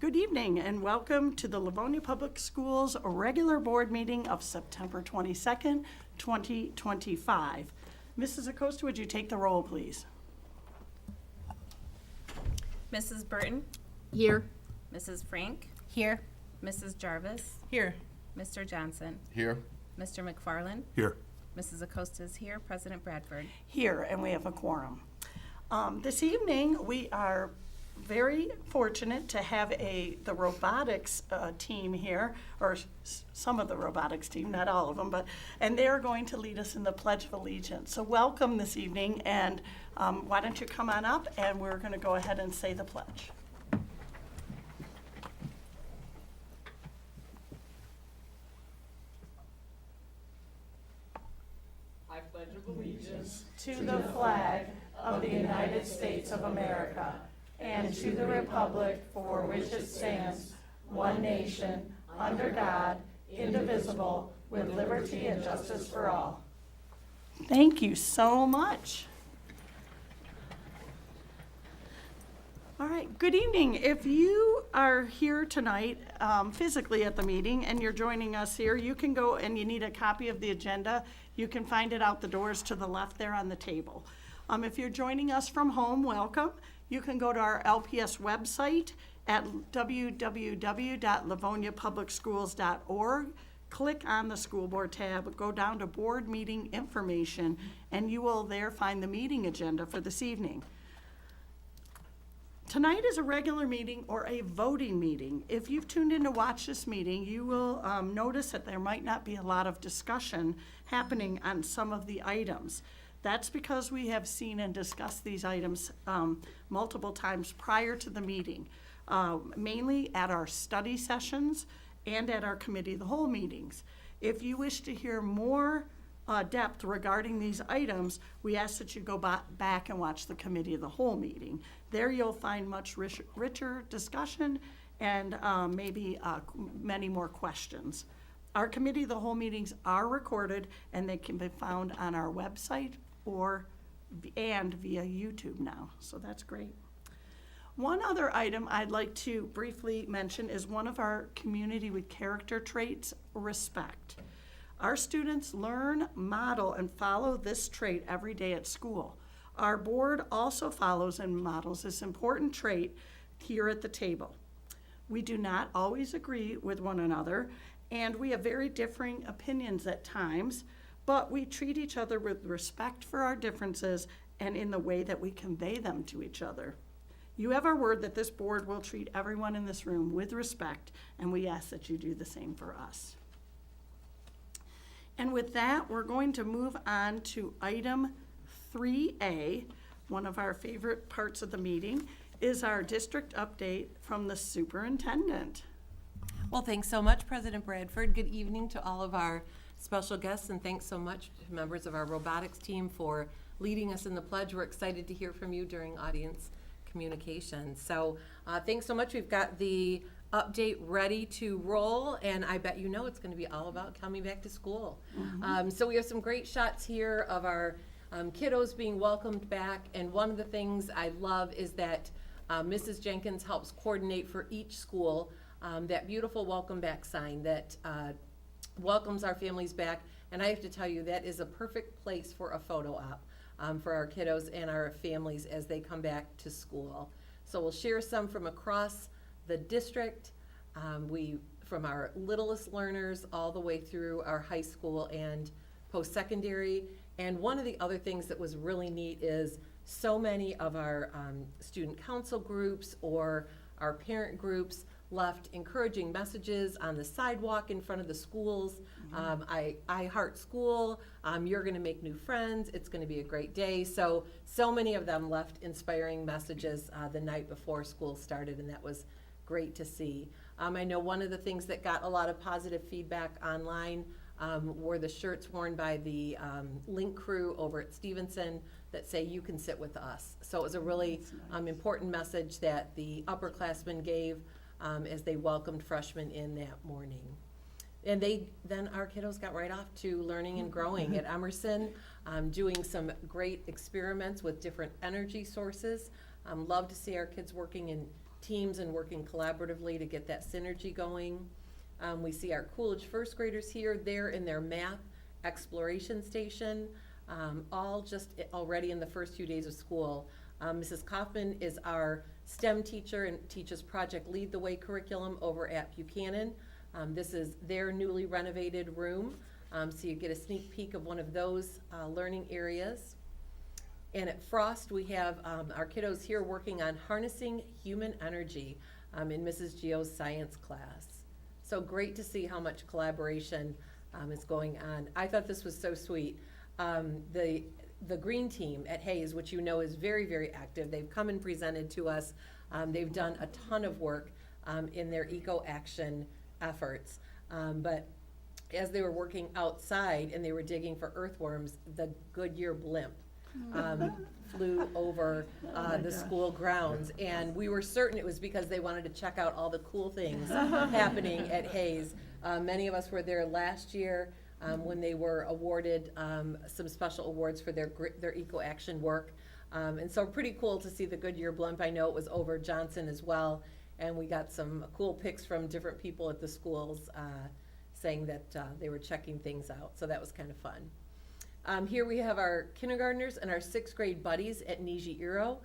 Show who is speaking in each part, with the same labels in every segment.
Speaker 1: Good evening and welcome to the Livonia Public Schools regular board meeting of September 22nd, 2025. Mrs. Acosta, would you take the roll, please?
Speaker 2: Mrs. Burton,
Speaker 3: Here.
Speaker 2: Mrs. Frank,
Speaker 3: Here.
Speaker 2: Mrs. Jarvis,
Speaker 3: Here.
Speaker 2: Mr. Johnson,
Speaker 4: Here.
Speaker 2: Mr. McFarland,
Speaker 4: Here.
Speaker 2: Mrs. Acosta is here, President Bradford.
Speaker 1: Here, and we have a quorum. This evening, we are very fortunate to have the robotics team here, or some of the robotics team, not all of them, and they're going to lead us in the Pledge of Allegiance. So welcome this evening, and why don't you come on up, and we're going to go ahead and say the pledge.
Speaker 5: I pledge allegiance
Speaker 1: To the flag of the United States of America and to the republic for which it stands, one nation, under God, indivisible, with liberty and justice for all. Thank you so much. All right, good evening. If you are here tonight physically at the meeting and you're joining us here, you can go and you need a copy of the agenda. You can find it out the doors to the left there on the table. If you're joining us from home, welcome. You can go to our LPS website at www.livoniapublicschools.org. Click on the school board tab, go down to board meeting information, and you will there find the meeting agenda for this evening. Tonight is a regular meeting or a voting meeting. If you've tuned in to watch this meeting, you will notice that there might not be a lot of discussion happening on some of the items. That's because we have seen and discussed these items multiple times prior to the meeting, mainly at our study sessions and at our committee of the whole meetings. If you wish to hear more depth regarding these items, we ask that you go back and watch the committee of the whole meeting. There you'll find much richer discussion and maybe many more questions. Our committee of the whole meetings are recorded and they can be found on our website and via YouTube now, so that's great. One other item I'd like to briefly mention is one of our community with character traits, respect. Our students learn, model, and follow this trait every day at school. Our board also follows and models this important trait here at the table. We do not always agree with one another, and we have very differing opinions at times, but we treat each other with respect for our differences and in the way that we convey them to each other. You have our word that this board will treat everyone in this room with respect, and we ask that you do the same for us. And with that, we're going to move on to item 3A. One of our favorite parts of the meeting is our district update from the superintendent.
Speaker 3: Well, thanks so much, President Bradford. Good evening to all of our special guests, and thanks so much to members of our robotics team for leading us in the pledge. We're excited to hear from you during audience communication. So thanks so much. We've got the update ready to roll, and I bet you know it's going to be all about coming back to school. So we have some great shots here of our kiddos being welcomed back, and one of the things I love is that Mrs. Jenkins helps coordinate for each school that beautiful welcome back sign that welcomes our families back, and I have to tell you that is a perfect place for a photo op for our kiddos and our families as they come back to school. So we'll share some from across the district, from our littlest learners all the way through our high school and post-secondary. And one of the other things that was really neat is so many of our student council groups or our parent groups left encouraging messages on the sidewalk in front of the schools. I heart school, you're gonna make new friends, it's gonna be a great day. So many of them left inspiring messages the night before school started, and that was great to see. I know one of the things that got a lot of positive feedback online were the shirts worn by the Link crew over at Stevenson that say, "You can sit with us." So it was a really important message that the upperclassmen gave as they welcomed freshmen in that morning. And then our kiddos got right off to learning and growing at Emerson, doing some great experiments with different energy sources. Love to see our kids working in teams and working collaboratively to get that synergy going. We see our Coolidge first graders here, they're in their math exploration station, all just already in the first few days of school. Mrs. Kaufman is our STEM teacher and teaches Project Lead the Way curriculum over at Buchanan. This is their newly renovated room, so you get a sneak peek of one of those learning areas. And at Frost, we have our kiddos here working on harnessing human energy in Mrs. Geo's science class. So great to see how much collaboration is going on. I thought this was so sweet. The green team at Hayes, which you know is very, very active, they've come and presented to us. They've done a ton of work in their eco-action efforts. But as they were working outside and they were digging for earthworms, the Goodyear blimp flew over the school grounds, and we were certain it was because they wanted to check out all the cool things happening at Hayes. Many of us were there last year when they were awarded some special awards for their eco-action work. And so pretty cool to see the Goodyear blimp. I know it was over Johnson as well, and we got some cool pics from different people at the schools saying that they were checking things out, so that was kind of fun. Here we have our kindergartners and our sixth grade buddies at Niji Iro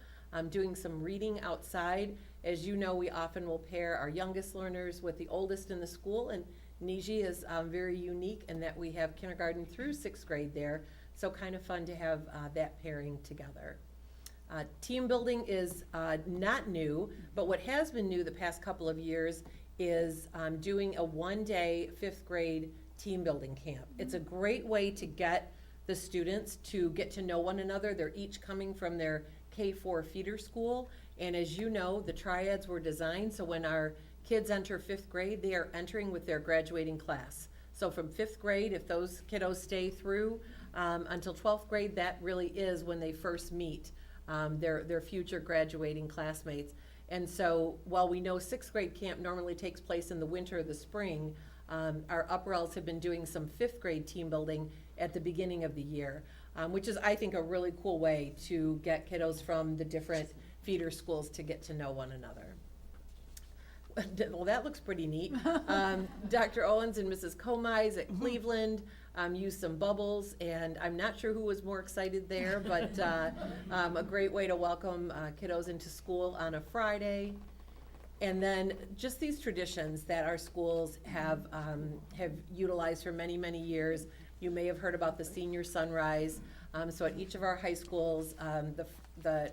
Speaker 3: doing some reading outside. As you know, we often will pair our youngest learners with the oldest in the school, and Niji is very unique in that we have kindergarten through sixth grade there, so kind of fun to have that pairing together. Team building is not new, but what has been new the past couple of years is doing a one-day fifth grade team building camp. It's a great way to get the students to get to know one another. They're each coming from their K-4 feeder school, and as you know, the triads were designed so when our kids enter fifth grade, they are entering with their graduating class. So from fifth grade, if those kiddos stay through until 12th grade, that really is when they first meet their future graduating classmates. And so while we know sixth grade camp normally takes place in the winter or the spring, our Upperells have been doing some fifth grade team building at the beginning of the year, which is, I think, a really cool way to get kiddos from the different feeder schools to get to know one another. Well, that looks pretty neat. Dr. Owens and Mrs. Comise at Cleveland used some bubbles, and I'm not sure who was more excited there, but a great way to welcome kiddos into school on a Friday. And then just these traditions that our schools have utilized for many, many years. You may have heard about the senior sunrise. So at each of our high schools, the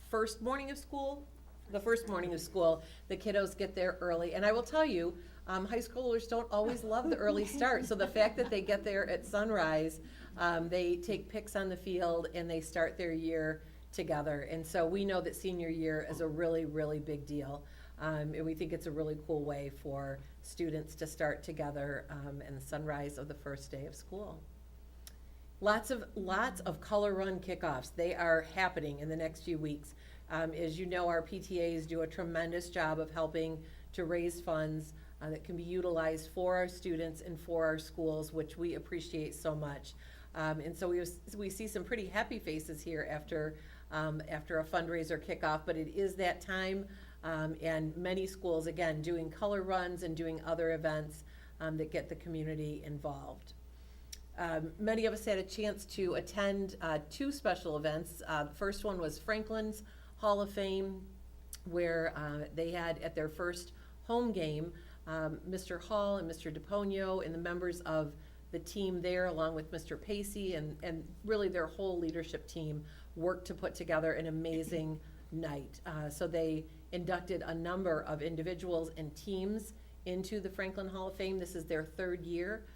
Speaker 3: first morning of school, the kiddos get there early. And I will tell you, high schoolers don't always love the early start. So the fact that they get there at sunrise, they take pics on the field and they start their year together. And so we know that senior year is a really, really big deal. And we think it's a really cool way for students to start together and the sunrise of the first day of school. Lots of color run kickoffs. They are happening in the next few weeks. As you know, our PTAs do a tremendous job of helping to raise funds that can be utilized for our students and for our schools, which we appreciate so much. And so we see some pretty happy faces here after a fundraiser kickoff, but it is that time. And many schools, again, doing color runs and doing other events that get the community involved. Many of us had a chance to attend two special events. The first one was Franklin's Hall of Fame, where they had at their first home game, Mr. Hall and Mr. DePonio and the members of the team there, along with Mr. Pacey and really their whole leadership team, worked to put together an amazing night. So they inducted a number of individuals and teams into the Franklin Hall of Fame. This is their third year.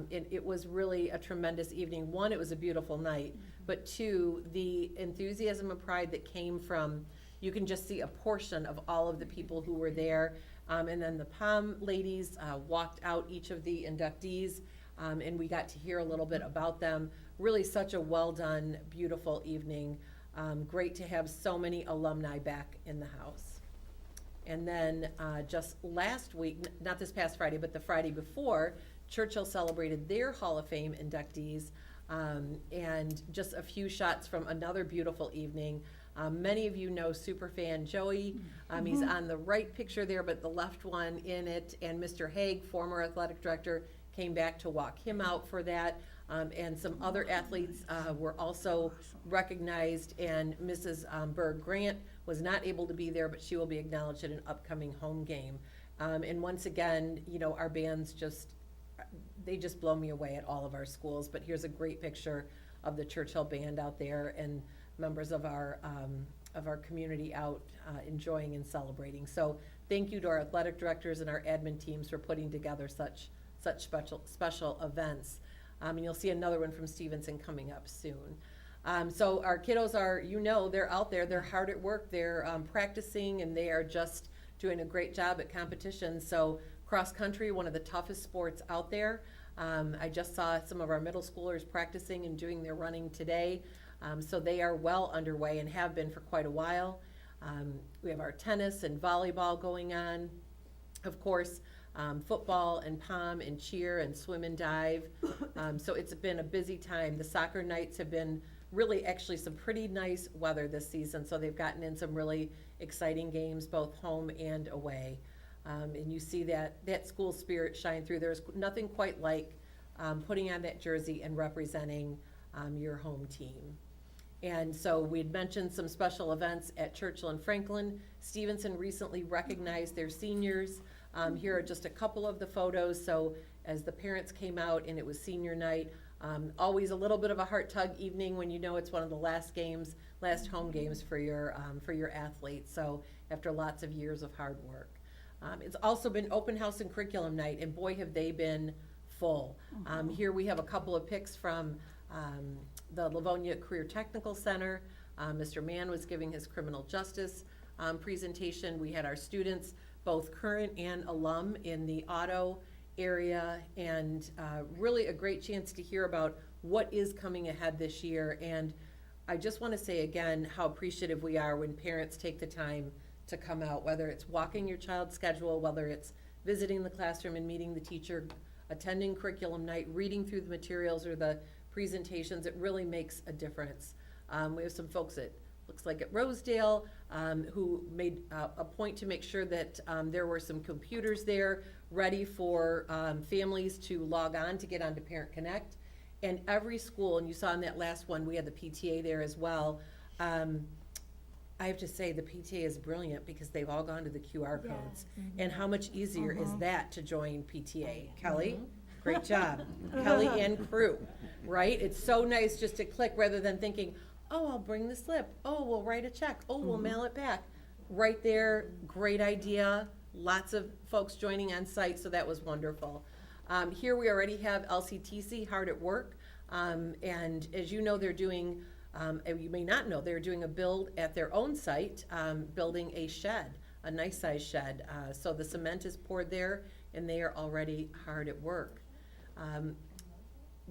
Speaker 3: It was really a tremendous evening. One, it was a beautiful night, but two, the enthusiasm and pride that came from, you can just see a portion of all of the people who were there. And then the POM ladies walked out each of the inductees, and we got to hear a little bit about them. Really such a well done, beautiful evening. Great to have so many alumni back in the house. And then just last week, not this past Friday, but the Friday before, Churchill celebrated their Hall of Fame inductees, and just a few shots from another beautiful evening. Many of you know superfan Joey. He's on the right picture there, but the left one in it. And Mr. Haig, former athletic director, came back to walk him out for that. And some other athletes were also recognized. And Mrs. Berg Grant was not able to be there, but she will be acknowledged at an upcoming home game. And once again, you know, our bands they just blow me away at all of our schools. But here's a great picture of the Churchill Band out there and members of our community out enjoying and celebrating. So thank you to our athletic directors and our admin teams for putting together such special events. And you'll see another one from Stevenson coming up soon. So our kiddos are, you know, they're out there, they're hard at work, they're practicing, and they are just doing a great job at competitions. So cross country, one of the toughest sports out there. I just saw some of our middle schoolers practicing and doing their running today. So they are well underway and have been for quite a while. We have our tennis and volleyball going on. Of course, football and pom and cheer and swim and dive. So it's been a busy time. The soccer nights have been really actually some pretty nice weather this season. So they've gotten in some really exciting games, both home and away. And you see that school spirit shine through. There's nothing quite like putting on that jersey and representing your home team. And so we'd mentioned some special events at Churchill and Franklin. Stevenson recently recognized their seniors. Here are just a couple of the photos. So as the parents came out and it was senior night, always a little bit of a heart tug evening when you know it's one of the last home games for your athletes. So after lots of years of hard work. It's also been open house and curriculum night, and boy have they been full. Here we have a couple of pics from the Livonia Career Technical Center. Mr. Mann was giving his criminal justice presentation. We had our students, both current and alum, in the auto area, and really a great chance to hear about what is coming ahead this year. And I just want to say again how appreciative we are when parents take the time to come out, whether it's walking your child's schedule, whether it's visiting the classroom and meeting the teacher, attending curriculum night, reading through the materials or the presentations. It really makes a difference. We have some folks looks like at Rosedale who made a point to make sure that there were some computers there ready for families to log on to get onto Parent Connect. And every school, and you saw in that last one, we had the PTA there as well. I have to say the PTA is brilliant because they've all gone to the QR codes. And how much easier is that to join PTA? Kelly, great job. Kelly and crew, right? It's so nice just to click rather than thinking, oh, I'll bring the slip. Oh, we'll write a check. Oh, we'll mail it back. Right there, great idea. Lots of folks joining on site, so that was wonderful. Here we already have LCTC hard at work. And as you know, they're doing you may not know, they're doing a build at their own site, building a shed, a nice size shed. So the cement is poured there and they are already hard at work.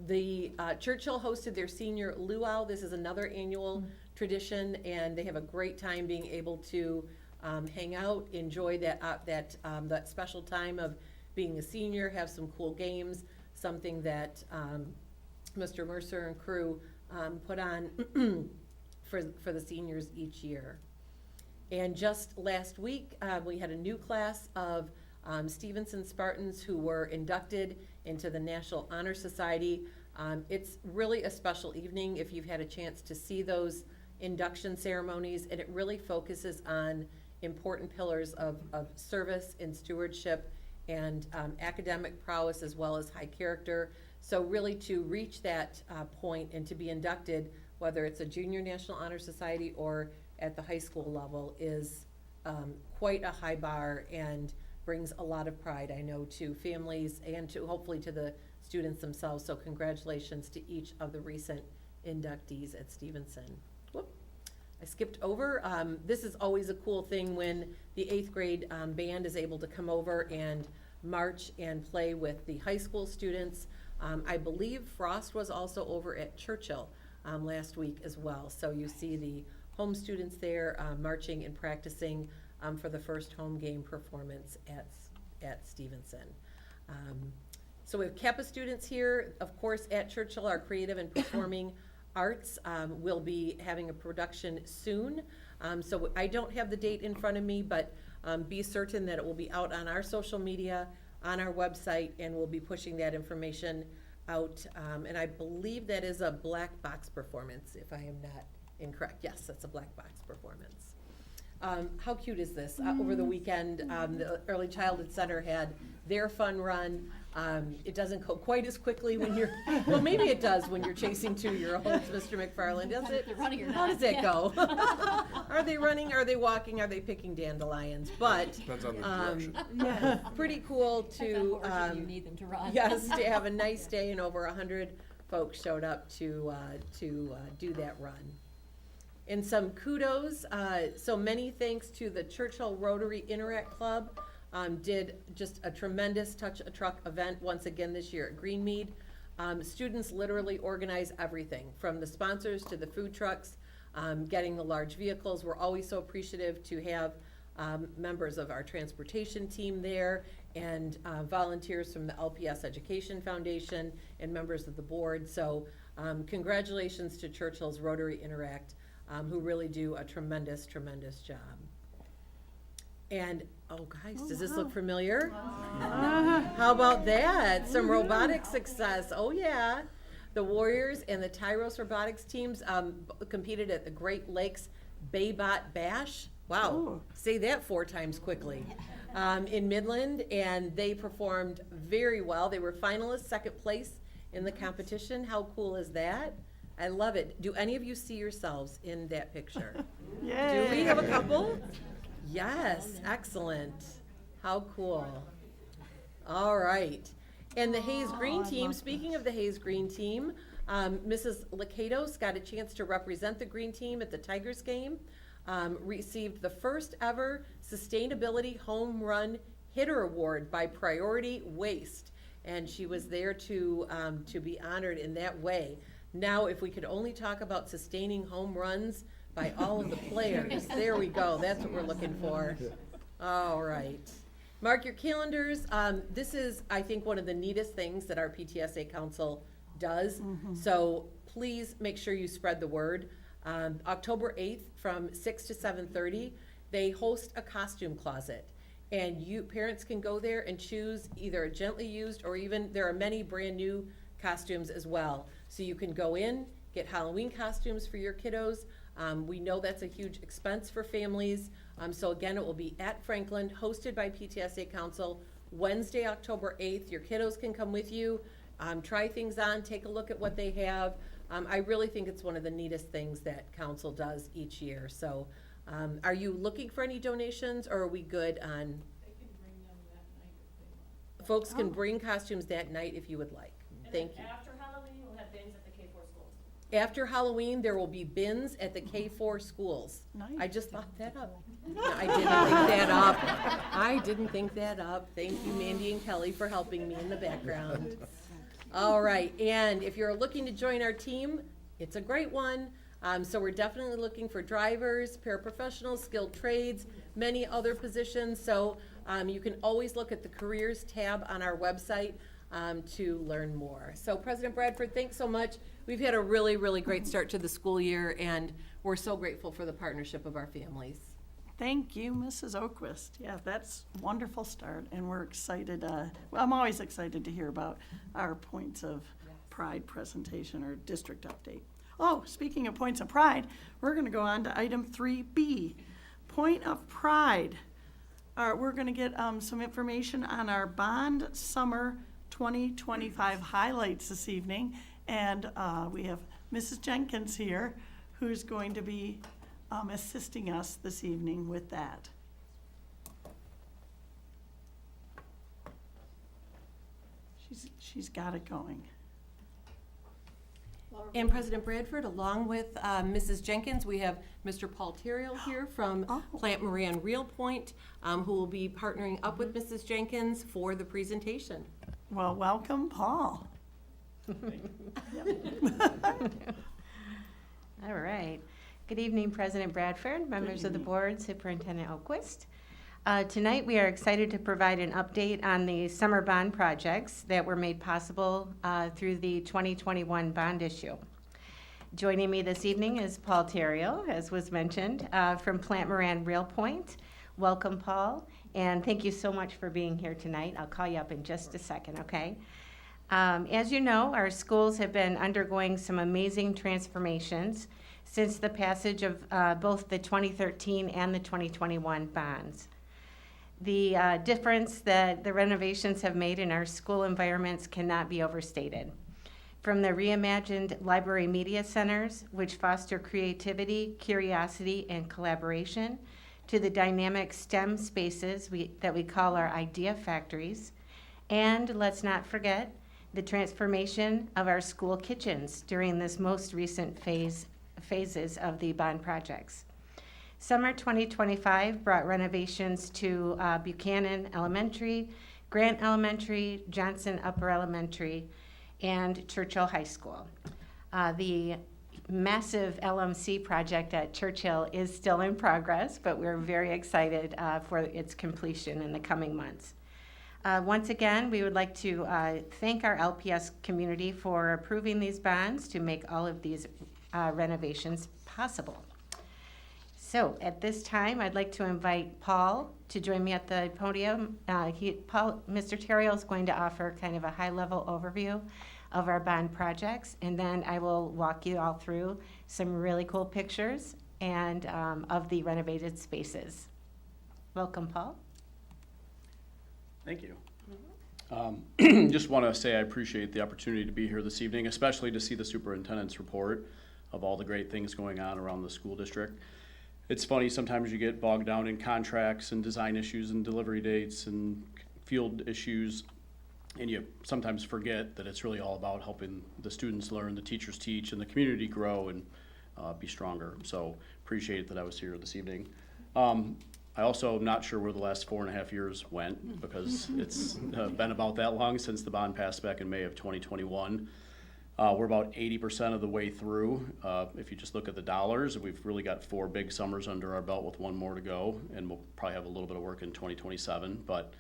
Speaker 3: The Churchill hosted their senior luau. This is another annual tradition, and they have a great time being able to hang out, enjoy that special time of being a senior, have some cool games, something that Mr. Mercer and crew put on for the seniors each year. And just last week, we had a new class of Stevenson Spartans who were inducted into the National Honor Society. It's really a special evening if you've had a chance to see those induction ceremonies, and it really focuses on important pillars of service and stewardship and academic prowess as well as high character. So really to reach that point and to be inducted, whether it's a junior National Honor Society or at the high school level, is quite a high bar and brings a lot of pride, I know, to families and to hopefully to the students themselves. So congratulations to each of the recent inductees at Stevenson. Whoop. I skipped over. This is always a cool thing when the 8th grade band is able to come over and march and play with the high school students. I believe Frost was also over at Churchill last week as well. So you see the home students there marching and practicing for the first home game performance at Stevenson. So we have Kappa students here, of course, at Churchill are creative and performing Arts will be having a production soon. So I don't have the date in front of me, but be certain that it will be out on our social media, on our website, and we'll be pushing that information out. And I believe that is a black box performance, if I am not incorrect. Yes, that's a black box performance. How cute is this? Over the weekend, the Early Childhood Center had their fun run. It doesn't go quite as quickly when you're, well, maybe it does when you're chasing 2-year-olds, Mr. McFarland, does it?
Speaker 4: They're running or
Speaker 3: How
Speaker 4: not.
Speaker 3: does that go? Are they running, are they walking, are they picking dandelions? But,
Speaker 6: Depends on the direction.
Speaker 3: pretty cool
Speaker 4: Depends on
Speaker 3: to,
Speaker 4: what origin you need them to run.
Speaker 3: yes, to have a nice day, and over 100 folks showed up to do that run. And some kudos, so many thanks to the Churchill Rotary Interact Club, did just a tremendous Touch a Truck event once again this year at Greenmead. Students literally organize everything, from the sponsors to the food trucks, getting the large vehicles. We're always so appreciative to have members of our transportation team there, and volunteers from the LPS Education Foundation, and members of the board. So congratulations to Churchill's Rotary Interact, who really do a tremendous, tremendous job. And, oh guys, does this look familiar? How about that? Some robotic success, oh yeah. The Warriors and the Tyros robotics teams competed at the Great Lakes Baybot Bash. Wow,
Speaker 1: Ooh.
Speaker 3: say that 4 times quickly. In Midland, and they performed very well. They were finalists, 2nd place in the competition. How cool is that? I love it. Do any of you see yourselves in that picture? Do we have a couple? Yes, excellent. How cool. All right. And the Hayes Green team, speaking of the Hayes Green team, Mrs. Lakatos got a chance to represent the Green team at the Tigers game, received the first ever Sustainability Home Run Hitter Award by Priority Waste. And she was there to be honored in that way. Now, if we could only talk about sustaining home runs by all of the players. There we go. That's what we're looking for. All right. Mark your calendars. This is, I think, one of the neatest things that our PTSA Council does. So please make sure you spread the word. October 8th from 6 to 7:30, they host a costume closet. And you parents can go there and choose either a gently used, or even there are many brand new costumes as well. So you can go in, get Halloween costumes for your kiddos. We know that's a huge expense for families. So again, it will be at Franklin, hosted by PTSA Council, Wednesday, October 8th. Your kiddos can come with you, try things on, take a look at what they have. I really think it's one of the neatest things that Council does each year. So are you looking for any donations, or are we good on?
Speaker 5: They can bring them that night if they want.
Speaker 3: Folks can bring costumes that night if you would like. Thank you.
Speaker 5: And then after Halloween, we'll have bins at the K-4 schools.
Speaker 3: After Halloween, there will be bins at the K-4 schools.
Speaker 1: Nice.
Speaker 3: I just thought that up. No, I didn't think that up. I didn't think that up. Thank you, Mandy and Kelly, for helping me in the background. All right, and if you're looking to join our team, it's a great one. So we're definitely looking for drivers, paraprofessionals, skilled trades, many other positions. So you can always look at the careers tab on our website to learn more. So President Bradford, thanks so much. We've had a really, really great start to the school year, and we're so grateful for the partnership of our families.
Speaker 1: Thank you, Mrs. Oquist. Yeah, that's a wonderful start, and we're excited. Well, I'm always excited to hear about our Points of Pride presentation or district update. Oh, speaking of Points of Pride, we're going to go on to item 3B, Point of Pride. We're going to get some information on our Bond Summer 2025 highlights this evening, and we have Mrs. Jenkins here, who's going to be assisting us this evening with that. She's got it going.
Speaker 3: And President Bradford, along with Mrs. Jenkins, we have Mr. Paul Terrell here from Plant Moran Real Point, who will be partnering up with Mrs. Jenkins for the presentation.
Speaker 1: Well, welcome, Paul.
Speaker 7: All right. Good evening, President Bradford, members of the board, Superintendent Oquist. Tonight, we are excited to provide an update on the summer bond projects that were made possible through the 2021 bond issue. Joining me this evening is Paul Terrio, as was mentioned, from Plant Moran Rail Point. Welcome, Paul, and thank you so much for being here tonight. I'll call you up in just a second, okay? As you know, our schools have been undergoing some amazing transformations since the passage of both the 2013 and the 2021 bonds. The difference that the renovations have made in our school environments cannot be overstated. From the reimagined library media centers, which foster creativity, curiosity, and collaboration, to the dynamic STEM spaces that we call our idea factories, and let's not forget the transformation of our school kitchens during this most recent phases of the bond projects. Summer 2025 brought renovations to Buchanan Elementary, Grant Elementary, Johnson Upper Elementary, and Churchill High School. The massive LMC project at Churchill is still in progress, but we're very excited for its completion in the coming months. Once again, we would like to thank our LPS community for approving these bonds to make all of these renovations possible. So at this time, I'd like to invite Paul to join me at the podium. Mr. Terrio is going to offer kind of a high-level overview of our bond projects, and then I will walk you all through some really cool pictures and of the renovated spaces. Welcome, Paul.
Speaker 6: Thank you. Just want to say I appreciate the opportunity to be here this evening, especially to see the superintendent's report of all the great things going on around the school district. It's funny, sometimes you get bogged down in contracts and design issues and delivery dates and field issues, and you sometimes forget that it's really all about helping the students learn, the teachers teach, and the community grow and be stronger. So appreciate that I was here this evening. I also am not sure where the last 4.5 years went, because it's been about that long since the bond passed back in May of 2021. We're about 80% of the way through. If you just look at the dollars, we've really got 4 big summers under our belt with 1 more to go, and we'll probably have a little bit of work in 2027. But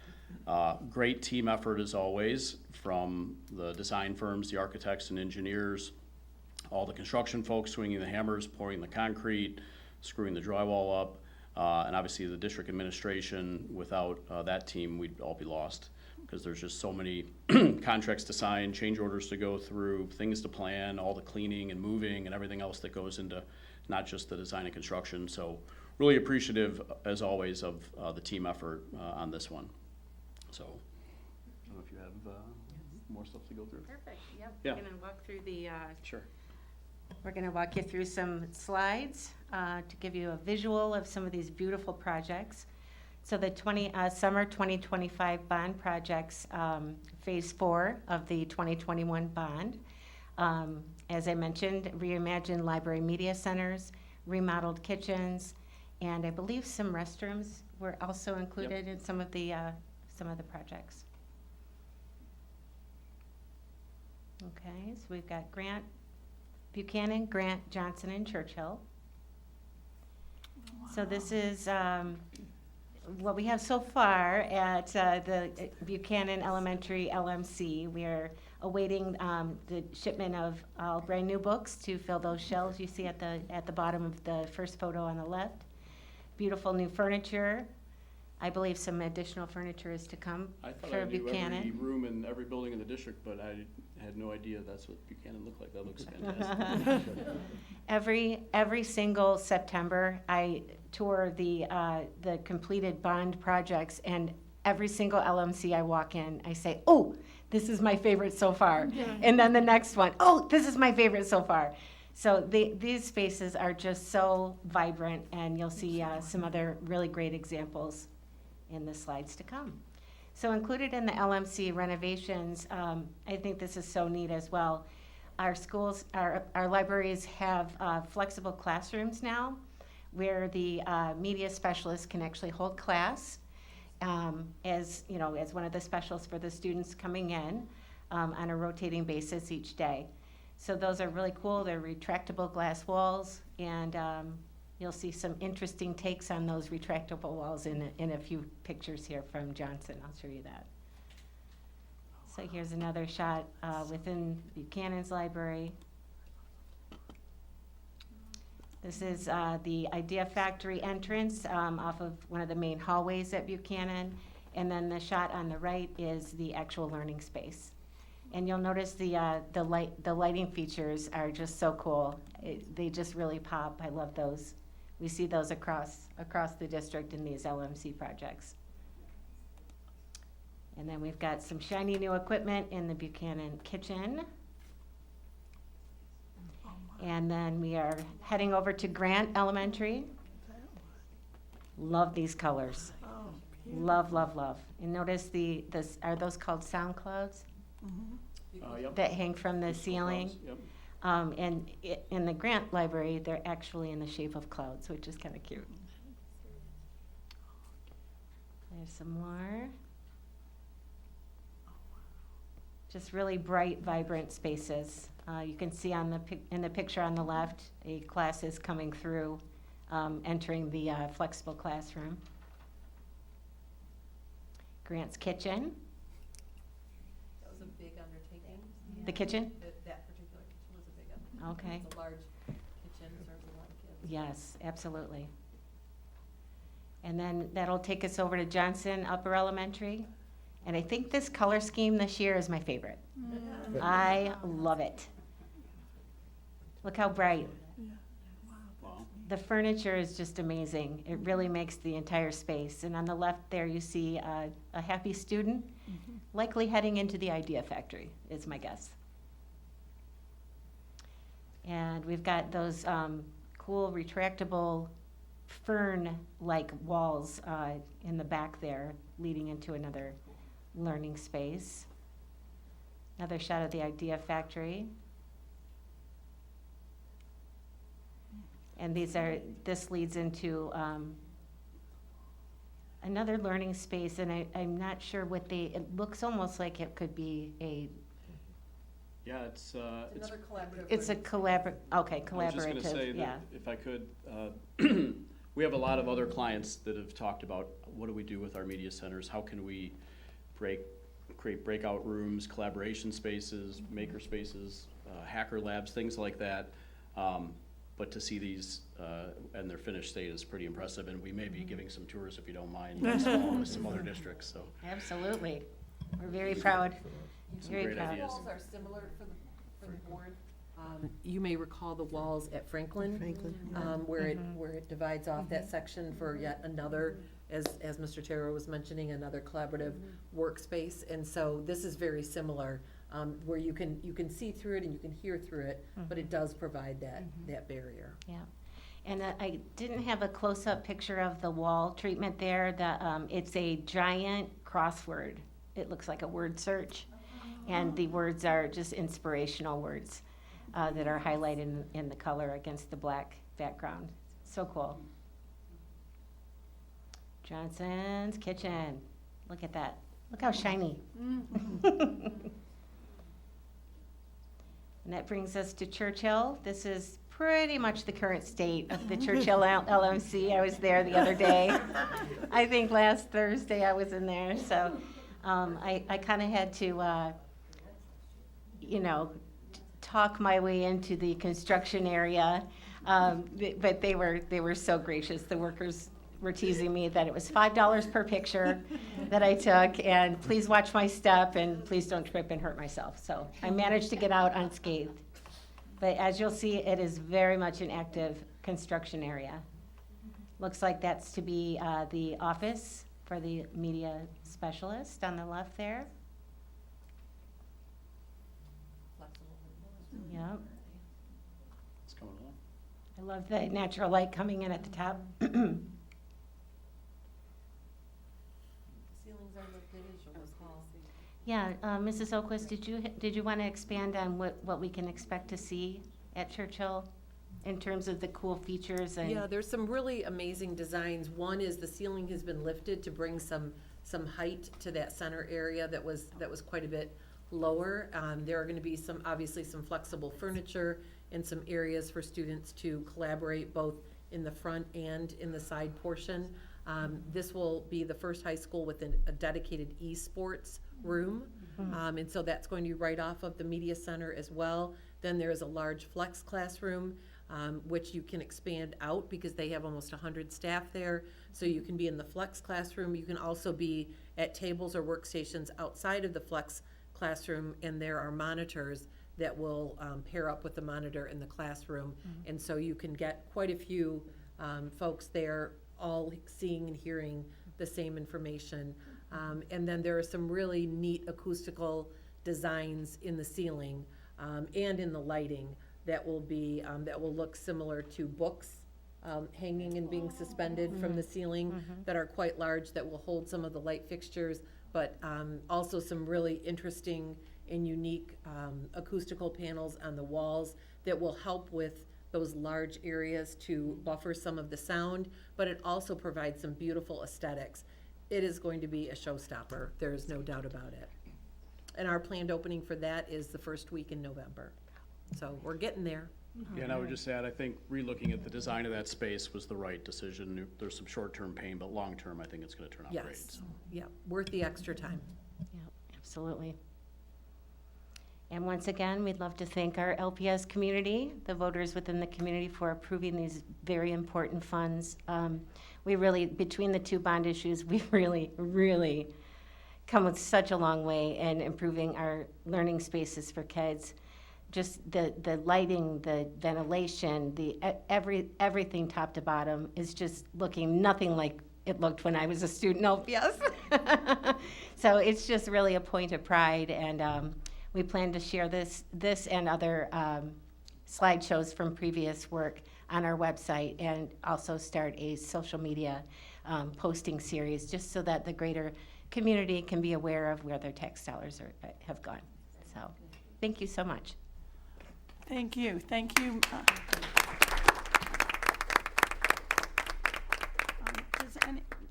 Speaker 6: great team effort as always from the design firms, the architects and engineers, all the construction folks swinging the hammers, pouring the concrete, screwing the drywall up, and obviously the district administration. Without that team, we'd all be lost, because there's just so many contracts to sign, change orders to go through, things to plan, all the cleaning and moving and everything else that goes into not just the design and construction. So really appreciative, as always, of the team effort on this one. So I don't know if you have more stuff to go through.
Speaker 7: Perfect. Yep.
Speaker 6: Yeah.
Speaker 7: We're going to walk through the.
Speaker 6: Sure.
Speaker 7: We're going to walk you through some slides to give you a visual of some of these beautiful projects. So the summer 2025 bond projects, phase 4 of the 2021 bond. As I mentioned, reimagined library media centers, remodeled kitchens, and I believe some restrooms were also included in some of the projects. Okay, so we've got Buchanan, Grant, Johnson, and Churchill. So this is what we have so far at the Buchanan Elementary LMC. We are awaiting the shipment of all brand new books to fill those shelves you see at the bottom of the first photo on the left. Beautiful new furniture. I believe some additional furniture is to come
Speaker 6: I thought
Speaker 7: for
Speaker 6: I knew
Speaker 7: Buchanan.
Speaker 6: every room in every building in the district, but I had no idea that's what Buchanan looked like. That looks fantastic.
Speaker 7: Every single September, I tour the completed bond projects, and every single LMC I walk in, I say, "Oh, this is my favorite so far," and then the next one, "Oh, this is my favorite so far." So these spaces are just so vibrant, and you'll see some other really great examples in the slides to come. So included in the LMC renovations, I think this is so neat as well. Our schools, our libraries have flexible classrooms now, where the media specialists can actually hold class as one of the specialists for the students coming in on a rotating basis each day. So those are really cool. They're retractable glass walls, and you'll see some interesting takes on those retractable walls in a few pictures here from Johnson. I'll show you that. So here's another shot within Buchanan's library. This is the Idea Factory entrance off of one of the main hallways at Buchanan. And then the shot on the right is the actual learning space. And you'll notice the lighting features are just so cool. They just really pop. I love those. We see those across the district in these LMC projects. And then we've got some shiny new equipment in the Buchanan kitchen. And then we are heading over to Grant Elementary. Love these colors.
Speaker 1: Oh,
Speaker 7: Love, love, love. And notice are those called sound clouds
Speaker 6: Yep.
Speaker 7: that hang from the ceiling?
Speaker 6: Yep.
Speaker 7: And in the Grant Library, they're actually in the shape of clouds, which is kind of cute. There's some more. Just really bright, vibrant spaces. You can see in the picture on the left, a class is coming through, entering the flexible classroom. Grant's kitchen.
Speaker 3: That was a big undertaking.
Speaker 7: The kitchen?
Speaker 3: That particular kitchen was a big undertaking.
Speaker 7: Okay.
Speaker 3: It's a large kitchen, serves a lot of kids.
Speaker 7: Yes, absolutely. And then that'll take us over to Johnson Upper Elementary. And I think this color scheme this year is my favorite. I love it. Look how bright.
Speaker 6: Wow.
Speaker 7: The furniture is just amazing. It really makes the entire space. And on the left there, you see a happy student, likely heading into the Idea Factory, is my guess. And we've got those cool retractable fern-like walls in the back there, leading into another learning space. Another shot of the Idea Factory. And this leads into another learning space, and I'm not sure it looks almost like it could be
Speaker 6: Yeah, it's
Speaker 3: Another collaborative.
Speaker 7: it's a
Speaker 3: learning
Speaker 6: I was just gonna say
Speaker 7: collaborative, yeah.
Speaker 6: that if I could, we have a lot of other clients that have talked about, what do we do with our media centers? How can we create breakout rooms, collaboration spaces, maker spaces, hacker labs, things like that. But to see these and their finished state is pretty impressive, and we may be giving some tours, if you don't mind, next fall with some other districts, so.
Speaker 7: Absolutely. We're very proud.
Speaker 6: Some
Speaker 7: Very
Speaker 6: great
Speaker 7: proud.
Speaker 6: ideas.
Speaker 3: Walls are similar for the board. You may recall the walls at Franklin. Where it divides off that section for yet another, as Mr. Terrell was mentioning, another collaborative workspace. And so this is very similar, where you can see through it and you can hear through it, but it does provide that barrier.
Speaker 7: Yeah. And I didn't have a close-up picture of the wall treatment there. It's a giant crossword. It looks like a word search. And the words are just inspirational words that are highlighted in the color against the black background. So cool. Johnson's Kitchen. Look at that. Look how shiny. And that brings us to Churchill. This is pretty much the current state of the Churchill LMC. I was there the other day. I think last Thursday I was in there. So I kind of had to, talk my way into the construction area. But they were so gracious. The workers were teasing me that it was $5 per picture that I took, and please watch my step, and please don't trip and hurt myself. So I managed to get out unscathed. But as you'll see, it is very much an active construction area. Looks like that's to be the office for the media specialist on the left there. Yep.
Speaker 6: It's coming along.
Speaker 7: I love the natural light coming in at the top.
Speaker 3: Ceilings are lifted as well as hall.
Speaker 7: Yeah, Mrs. Oquist, did you want to expand on what we can expect to see at Churchill in terms of the cool features and?
Speaker 3: Yeah, there's some really amazing designs. One is the ceiling has been lifted to bring some height to that center area that was quite a bit lower. There are going to be obviously some flexible furniture and some areas for students to collaborate both in the front and in the side portion. This will be the first high school with a dedicated esports room. And so that's going to be right off of the media center as well. Then there is a large flex classroom which you can expand out because they have almost 100 staff there. So you can be in the flex classroom. You can also be at tables or workstations outside of the flex classroom, and there are monitors that will pair up with the monitor in the classroom. And so you can get quite a few folks there all seeing and hearing the same information. And then there are some really neat acoustical designs in the ceiling and in the lighting that will be, that will look similar to books hanging and being suspended from the ceiling that are quite large, that will hold some of the light fixtures, but also some really interesting and unique acoustical panels on the walls that will help with those large areas to buffer some of the sound, but it also provides some beautiful aesthetics. It is going to be a showstopper, there is no doubt about it. And our planned opening for that is the first week in November. So we're getting there.
Speaker 6: Yeah, and I would just add, I think relooking at the design of that space was the right decision. There's some short-term pain, but long-term, I think it's gonna turn out great.
Speaker 3: Yes, yeah, worth the extra time.
Speaker 7: Yeah, absolutely. And once again, we'd love to thank our LPS community, the voters within the community, for approving these very important funds. We really, between the two bond issues, we've really come with such a long way in improving our learning spaces for kids. Just the lighting, the ventilation, everything top to bottom is just looking nothing like it looked when I was a student LPS. So it's just really a point of pride, and we plan to share this and other slideshows from previous work on our website, and also start a social media posting series, just so that the greater community can be aware of where their tax dollars have gone. So, thank you so much.
Speaker 1: Thank you.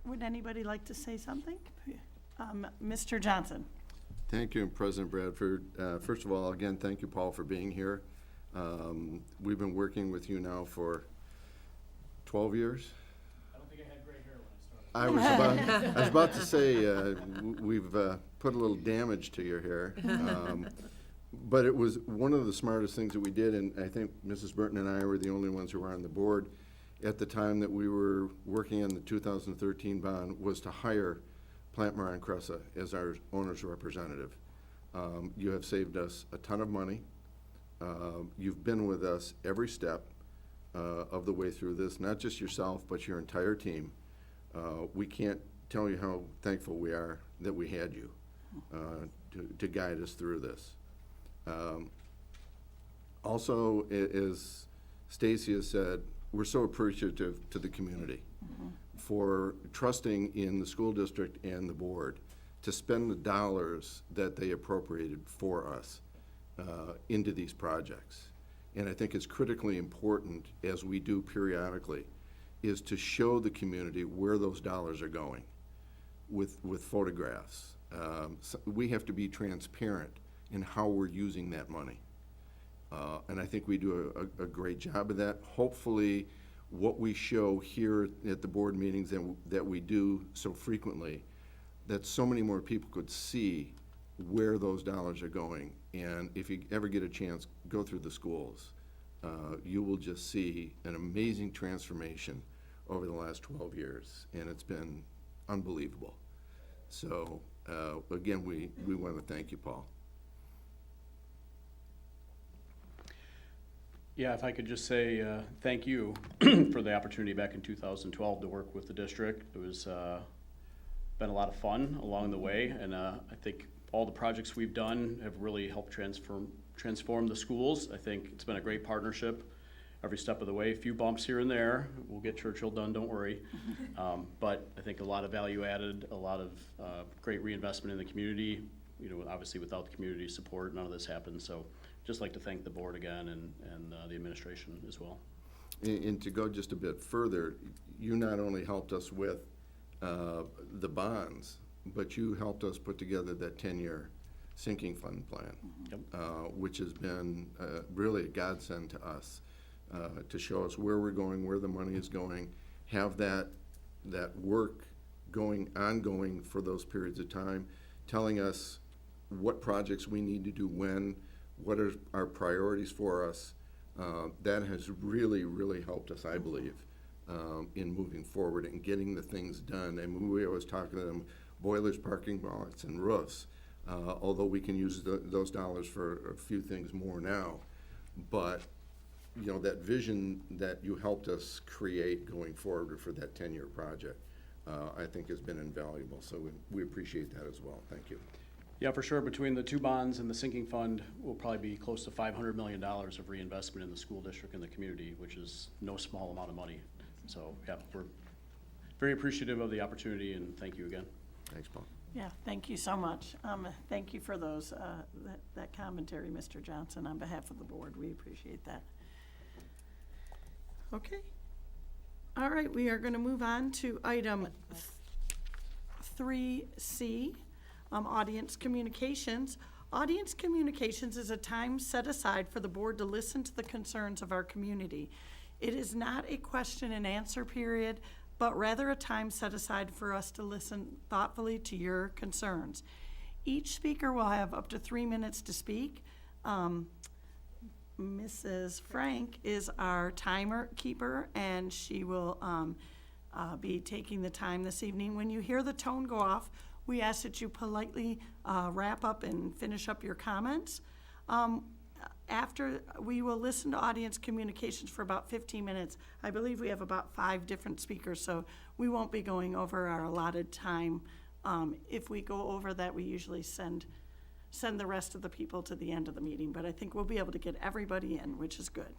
Speaker 1: Would anybody like to say something? Mr. Johnson?
Speaker 4: Thank you, President Bradford. First of all, again, thank you, Paul, for being here. We've been working with you now for 12 years.
Speaker 6: I don't think I had gray hair when I started.
Speaker 4: I was about to say, we've put a little damage to your hair. But it was one of the smartest things that we did, and I think Mrs. Burton and I were the only ones who were on the board at the time that we were working on the 2013 bond, was to hire Plant Moran Cressa as our owner's representative. You have saved us a ton of money. You've been with us every step of the way through this, not just yourself, but your entire team. We can't tell you how thankful we are that we had you to guide us through this. Also, as Stacy has said, we're so appreciative to the community for trusting in the school district and the board to spend the dollars that they appropriated for us into these projects. And I think it's critically important, as we do periodically, is to show the community where those dollars are going with photographs. So we have to be transparent in how we're using that money. And I think we do a great job of that. Hopefully, what we show here at the board meetings that we do so frequently, that so many more people could see where those dollars are going. And if you ever get a chance, go through the schools. You will just see an amazing transformation over the last 12 years, and it's been unbelievable. So, again, we want to thank you, Paul.
Speaker 6: Yeah, if I could just say thank you for the opportunity back in 2012 to work with the district. It was been a lot of fun along the way, and I think all the projects we've done have really helped transform the schools. I think it's been a great partnership every step of the way. A few bumps here and there. We'll get Churchill done, don't worry. But I think a lot of value added, a lot of great reinvestment in the community. You know, obviously without the community support, none of this happens. So just like to thank the board again and the administration as well.
Speaker 4: And to go just a bit further, you not only helped us with the bonds, but you helped us put together that 10-year sinking fund plan,
Speaker 6: Yep.
Speaker 4: Which has been really a godsend to us, to show us where we're going, where the money is going, have that work ongoing for those periods of time, telling us what projects we need to do when, what are our priorities for us, That has really, really helped us, I believe, in moving forward and getting the things done. And we always talk to them, boilers, parking lots, and roofs, although we can use those dollars for a few things more now. But, you know, that vision that you helped us create going forward for that 10-year project, I think has been invaluable. So we appreciate that as well. Thank you.
Speaker 6: Yeah, for sure. Between the two bonds and the sinking fund, will probably be close to $500 million of reinvestment in the school district and the community, which is no small amount of money. So, yeah, we're very appreciative of the opportunity, and thank you again.
Speaker 4: Thanks, Paul.
Speaker 1: Yeah, thank you so much. Thank you for those, that commentary, Mr. Johnson, on behalf of the board. We appreciate that. Okay. All right, we are going to move on to item 3C, audience communications. Audience communications is a time set aside for the board to listen to the concerns of our community. It is not a question and answer period, but rather a time set aside for us to listen thoughtfully to your concerns. Each speaker will have up to 3 minutes to speak. Mrs. Frank is our timer keeper, and she will be taking the time this evening. When you hear the tone go off, we ask that you politely wrap up and finish up your comments. After, we will listen to audience communications for about 15 minutes. I believe we have about 5 different speakers, so we won't be going over our allotted time. If we go over that, we usually send the rest of the people to the end of the meeting, but I think we'll be able to get everybody in, which is good.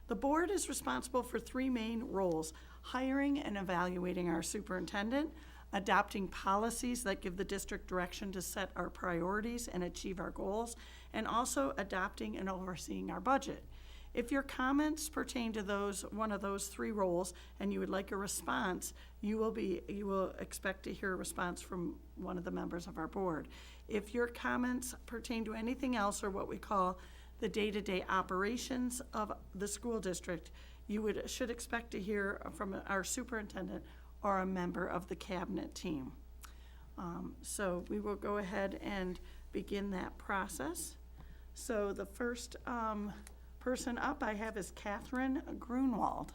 Speaker 1: The board is responsible for 3 main roles: hiring and evaluating our superintendent, adopting policies that give the district direction to set our priorities and achieve our goals, and also adopting and overseeing our budget. If your comments pertain to one of those 3 roles and you would like a response, you will expect to hear a response from one of the members of our board. If your comments pertain to anything else, or what we call the day-to-day operations of the school district, you should expect to hear from our superintendent or a member of the cabinet team. So we will go ahead and begin that process. So the first person up I have is Catherine Grunwald.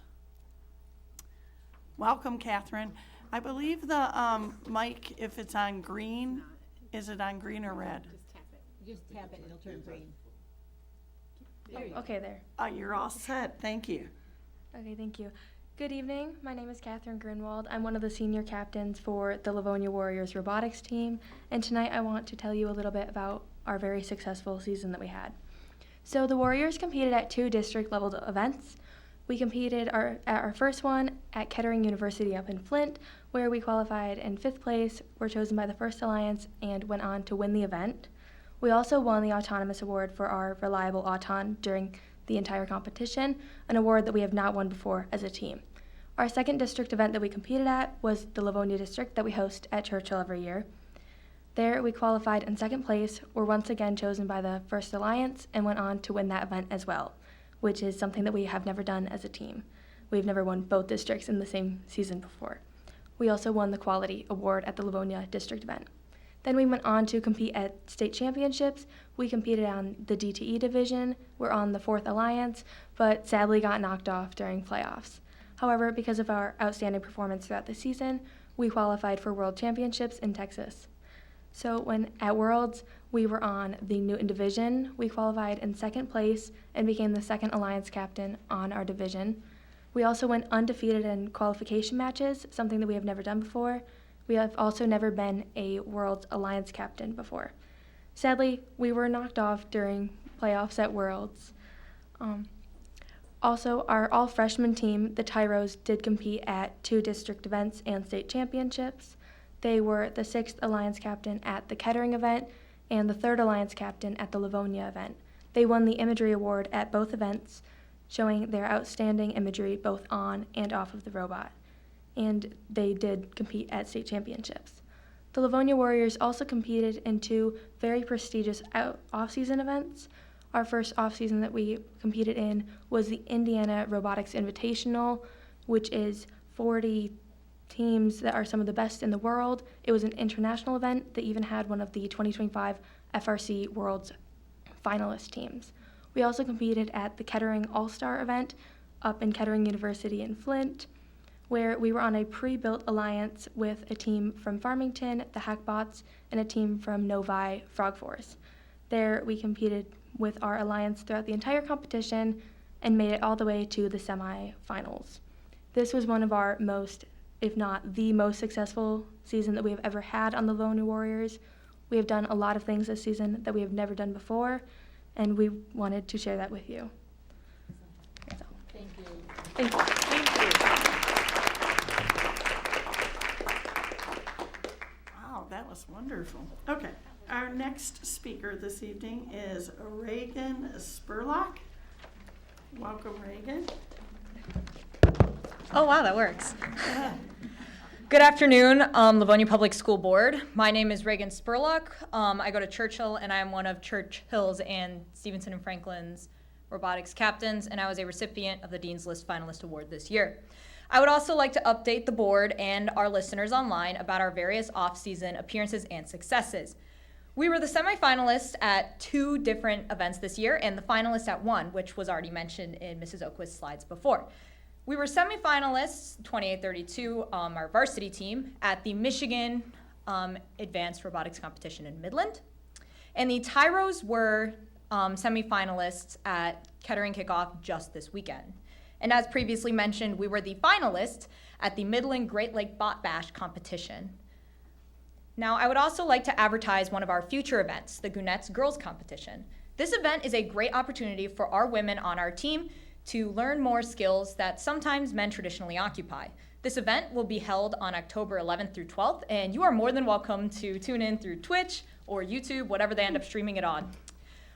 Speaker 1: Welcome, Catherine. I believe the mic, if it's on green, is it on green or red?
Speaker 8: Just tap it, it'll turn green.
Speaker 9: Okay, there.
Speaker 1: You're all set, thank you.
Speaker 9: Okay, thank you. Good evening. My name is Catherine Grunwald. I'm one of the senior captains for the Livonia Warriors robotics team, and tonight I want to tell you a little bit about our very successful season that we had. So the Warriors competed at 2 district-level events. We competed at our first one at Kettering University up in Flint, where we qualified in 5th place, were chosen by the First Alliance, and went on to win the event. We also won the Autonomous Award for our reliable auton during the entire competition, an award that we have not won before as a team. Our second district event that we competed at was the Livonia district that we host at Churchill every year. There we qualified in 2nd place, were once again chosen by the First Alliance, and went on to win that event as well, which is something that we have never done as a team. We've never won both districts in the same season before. We also won the Quality Award at the Livonia district event. Then we went on to compete at state championships. We competed on the DTE division. We're on the 4th Alliance, but sadly got knocked off during playoffs. However, because of our outstanding performance throughout the season, we qualified for World Championships in Texas. So when at Worlds, we were on the Newton division. We qualified in 2nd place and became the 2nd Alliance captain on our division. We also went undefeated in qualification matches, something that we have never done before. We have also never been a World Alliance captain before. Sadly, we were knocked off during playoffs at Worlds. Also, our all-freshman team, the Tyros, did compete at 2 district events and state championships. They were the 6th Alliance captain at the Kettering event and the 3rd Alliance captain at the Livonia event. They won the Imagery Award at both events, showing their outstanding imagery both on and off of the robot. And they did compete at state championships. The Livonia Warriors also competed in 2 very prestigious off-season events. Our first off-season that we competed in was the Indiana Robotics Invitational, which is 40 teams that are some of the best in the world. It was an international event that even had one of the 2025 FRC World's finalist teams. We also competed at the Kettering All-Star event up in Kettering University in Flint, where we were on a pre-built alliance with a team from Farmington, the Hackbots, and a team from Novi Frog Force. There we competed with our alliance throughout the entire competition and made it all the way to the semifinals. This was one of our most, if not the most successful season that we have ever had on the Livonia Warriors. We have done a lot of things this season that we have never done before, and we wanted to share that with you. So,
Speaker 8: Thank you.
Speaker 9: thank you.
Speaker 1: Wow, that was wonderful. Okay, our next speaker this evening is Reagan Spurlock. Welcome, Reagan.
Speaker 10: Oh, wow, that works. Good afternoon, Livonia Public School Board. My name is Reagan Spurlock. I go to Churchill, and I am one of Churchill's and Stevenson and Franklin's robotics captains, and I was a recipient of the Dean's List Finalist Award this year. I would also like to update the board and our listeners online about our various off-season appearances and successes. We were the semifinalists at 2 different events this year, and the finalists at 1, which was already mentioned in Mrs. Oquist's slides before. We were semifinalists, 28-32, our varsity team, at the Michigan Advanced Robotics Competition in Midland. And the Tyros were semifinalists at Kettering Kickoff just this weekend. And as previously mentioned, we were the finalists at the Midland Great Lake Bot Bash competition. Now, I would also like to advertise one of our future events, the Goonette's Girls Competition. This event is a great opportunity for our women on our team to learn more skills that sometimes men traditionally occupy. This event will be held on October 11th through 12th, and you are more than welcome to tune in through Twitch or YouTube, whatever they end up streaming it on.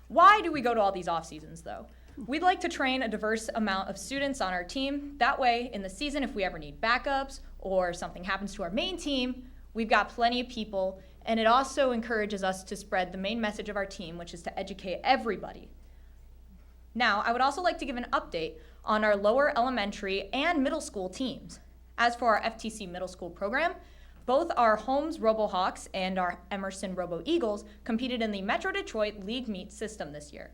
Speaker 10: Why do we go to all these off seasons, though? We'd like to train a diverse amount of students on our team. That way, in the season, if we ever need backups or something happens to our main team, we've got plenty of people, and it also encourages us to spread the main message of our team, which is to educate everybody. Now, I would also like to give an update on our lower elementary and middle school teams. As for our FTC middle school program, both our Holmes RoboHawks and our Emerson Robo Eagles competed in the Metro Detroit League Meet system this year.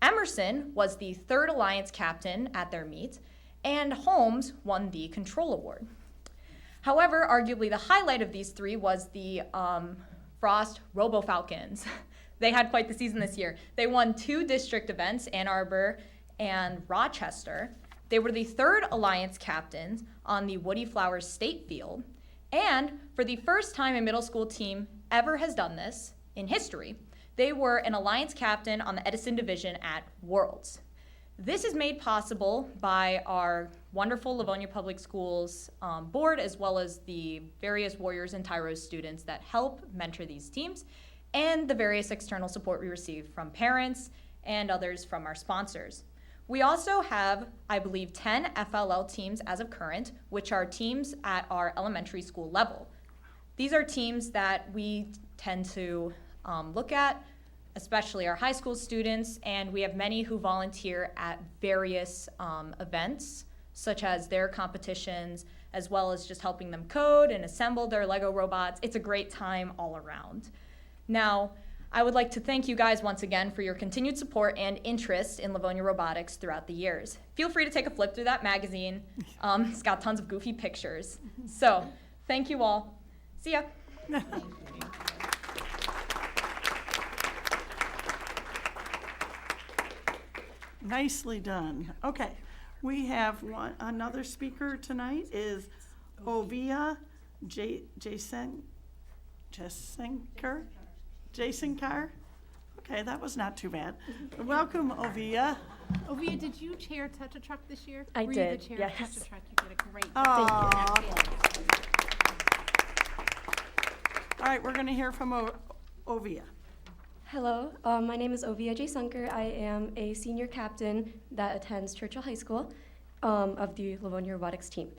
Speaker 10: Emerson was the 3rd Alliance captain at their meet, and Holmes won the Control Award. However, arguably the highlight of these 3 was the Frost Robo Falcons. They had quite the season this year. They won 2 district events, Ann Arbor and Rochester. They were the 3rd Alliance captains on the Woody Flowers State Field. And for the first time a middle school team ever has done this in history, they were an Alliance captain on the Edison Division at Worlds. This is made possible by our wonderful Livonia Public Schools board, as well as the various Warriors and Tyros students that help mentor these teams, and the various external support we receive from parents and others from our sponsors. We also have, I believe, 10 FLL teams as of current, which are teams at our elementary school level. These are teams that we tend to look at, especially our high school students, and we have many who volunteer at various events, such as their competitions, as well as just helping them code and assemble their Lego robots. It's a great time all around. Now, I would like to thank you guys once again for your continued support and interest in Livonia Robotics throughout the years. Feel free to take a flip through that magazine. It's got tons of goofy pictures. So, thank you all. See ya.
Speaker 1: Nicely done. Okay, we have another speaker tonight is Ovia Jason Carr. Okay, that was not too bad. Welcome, Ovia.
Speaker 8: Ovia, did you chair Touch a Truck this year?
Speaker 9: I
Speaker 8: Were
Speaker 9: did,
Speaker 8: you the chair
Speaker 9: yes.
Speaker 8: of Touch a Truck? You did a great
Speaker 1: Aw.
Speaker 8: job.
Speaker 1: All right, we're going to hear from Ovia.
Speaker 9: Hello, my name is Ovia J. Sunker. I am a senior captain that attends Churchill High School of the Livonia Robotics team.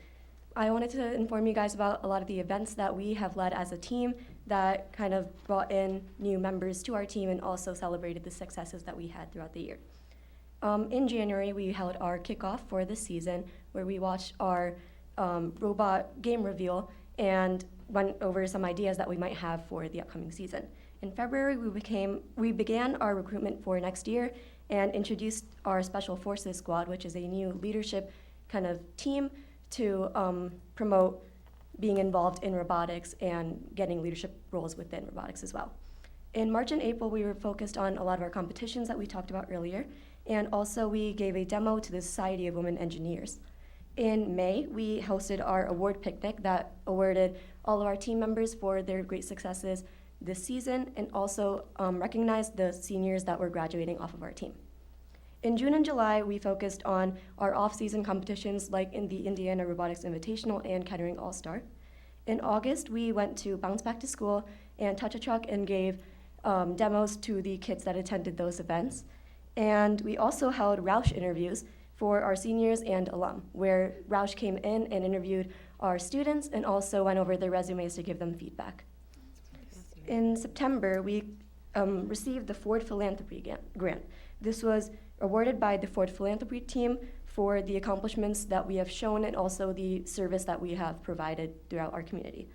Speaker 9: I wanted to inform you guys about a lot of the events that we have led as a team that kind of brought in new members to our team and also celebrated the successes that we had throughout the year. In January, we held our kickoff for the season where we watched our robot game reveal and went over some ideas that we might have for the upcoming season. In February, we began our recruitment for next year,
Speaker 11: and introduced our Special Forces Squad, which is a new leadership kind of team to promote being involved in robotics and getting leadership roles within robotics as well. In March and April, we were focused on a lot of our competitions that we talked about earlier, and also we gave a demo to the Society of Women Engineers. In May, we hosted our award picnic that awarded all of our team members for their great successes this season, and also recognized the seniors that were graduating off of our team. In June and July, we focused on our off-season competitions like in the Indiana Robotics Invitational and Kettering All-Star. In August, we went to Bounce Back to School and Touch a Truck and gave demos to the kids that attended those events. And we also held Roush interviews for our seniors and alum, where Roush came in and interviewed our students and also went over their resumes to give them feedback. In September, we received the Ford Philanthropy Grant. This was awarded by the Ford Philanthropy team for the accomplishments that we have shown and also the service that we have provided throughout our community.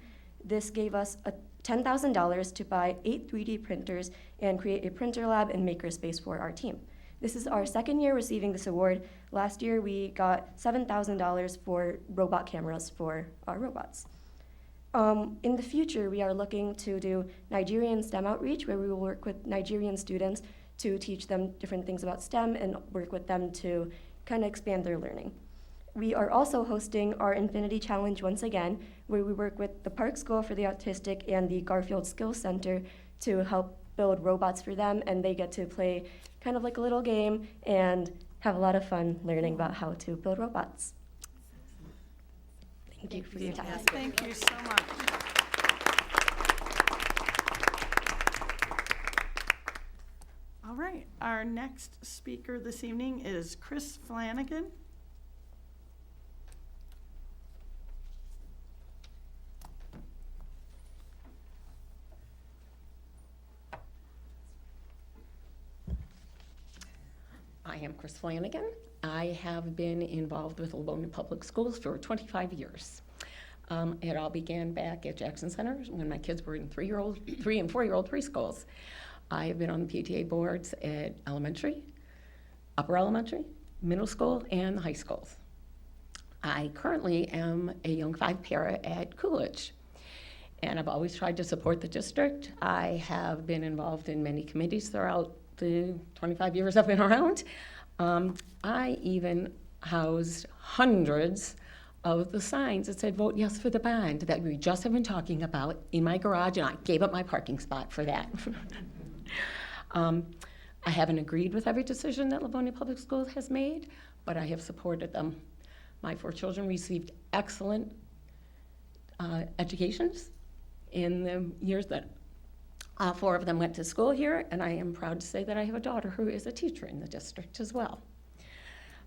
Speaker 11: This gave us $10,000 to buy 8 3D printers and create a printer lab and makerspace for our team. This is our second year receiving this award. Last year, we got $7,000 for robot cameras for our robots. In the future, we are looking to do Nigerian STEM outreach, where we will work with Nigerian students to teach them different things about STEM and work with them to kind of expand their learning. We are also hosting our Infinity Challenge once again, where we work with the Park School for the Autistic and the Garfield Skills Center to help build robots for them, and they get to play kind of like a little game and have a lot of fun learning about how to build robots. Thank you for your time.
Speaker 1: Thank you so much. All right, our next speaker this evening is Chris Flanagan.
Speaker 12: I am Chris Flanagan. I have been involved with Livonia Public Schools for 25 years. It all began back at Jackson Center when my kids were in 3 and 4-year-old preschools. I have been on the PTA boards at elementary, upper elementary, middle school, and high schools. I currently am a Young 5 para at Coolidge, and I've always tried to support the district. I have been involved in many committees throughout the 25 years I've been around. I even housed hundreds of the signs that said, "Vote yes for the bond," that we just have been talking about in my garage, and I gave up my parking spot for that. I haven't agreed with every decision that Livonia Public Schools has made, but I have supported them. My 4 children received excellent educations in the years that 4 of them went to school here, and I am proud to say that I have a daughter who is a teacher in the district as well.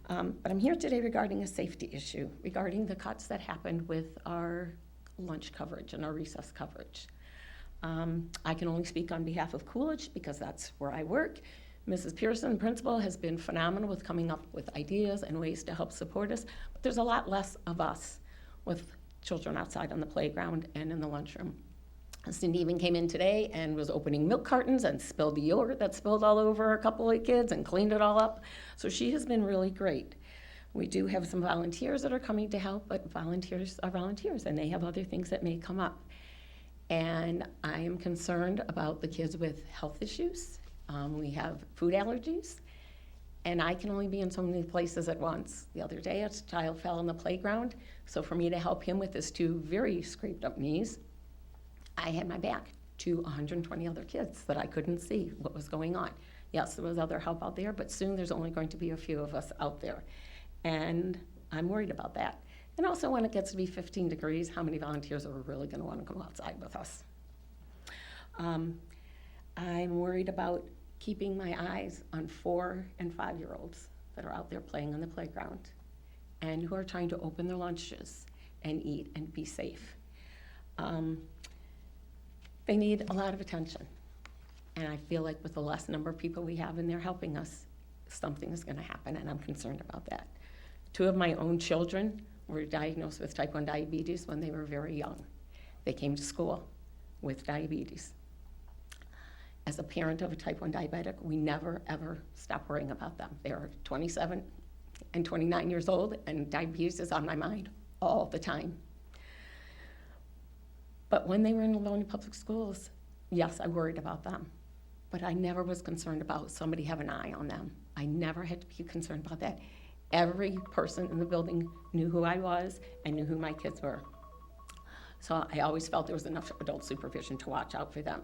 Speaker 12: But I'm here today regarding a safety issue, regarding the cuts that happened with our lunch coverage and our recess coverage. I can only speak on behalf of Coolidge because that's where I work. Mrs. Pearson, principal, has been phenomenal with coming up with ideas and ways to help support us, but there's a lot less of us with children outside on the playground and in the lunchroom. Cindy even came in today and was opening milk cartons and spilled the yogurt that spilled all over a couple of kids and cleaned it all up. So she has been really great. We do have some volunteers that are coming to help, but volunteers are volunteers and they have other things that may come up. And I am concerned about the kids with health issues. We have food allergies, and I can only be in so many places at once. The other day, a child fell on the playground, so for me to help him with his 2 very scraped up knees, I had my back to 120 other kids that I couldn't see what was going on. Yes, there was other help out there, but soon there's only going to be a few of us out there. And I'm worried about that. And also when it gets to be 15 degrees, how many volunteers are really gonna wanna come outside with us? I'm worried about keeping my eyes on 4 and 5-year-olds that are out there playing on the playground and who are trying to open their lunches and eat and be safe. They need a lot of attention. And I feel like with the less number of people we have in there helping us, something is gonna happen, and I'm concerned about that. 2 of my own children were diagnosed with type 1 diabetes when they were very young. They came to school with diabetes. As a parent of a type 1 diabetic, we never, ever stop worrying about them. They are 27 and 29 years old, and diabetes is on my mind all the time. But when they were in Livonia Public Schools, yes, I worried about them. But I never was concerned about somebody having an eye on them. I never had to be concerned about that. Every person in the building knew who I was and knew who my kids were. So I always felt there was enough adult supervision to watch out for them.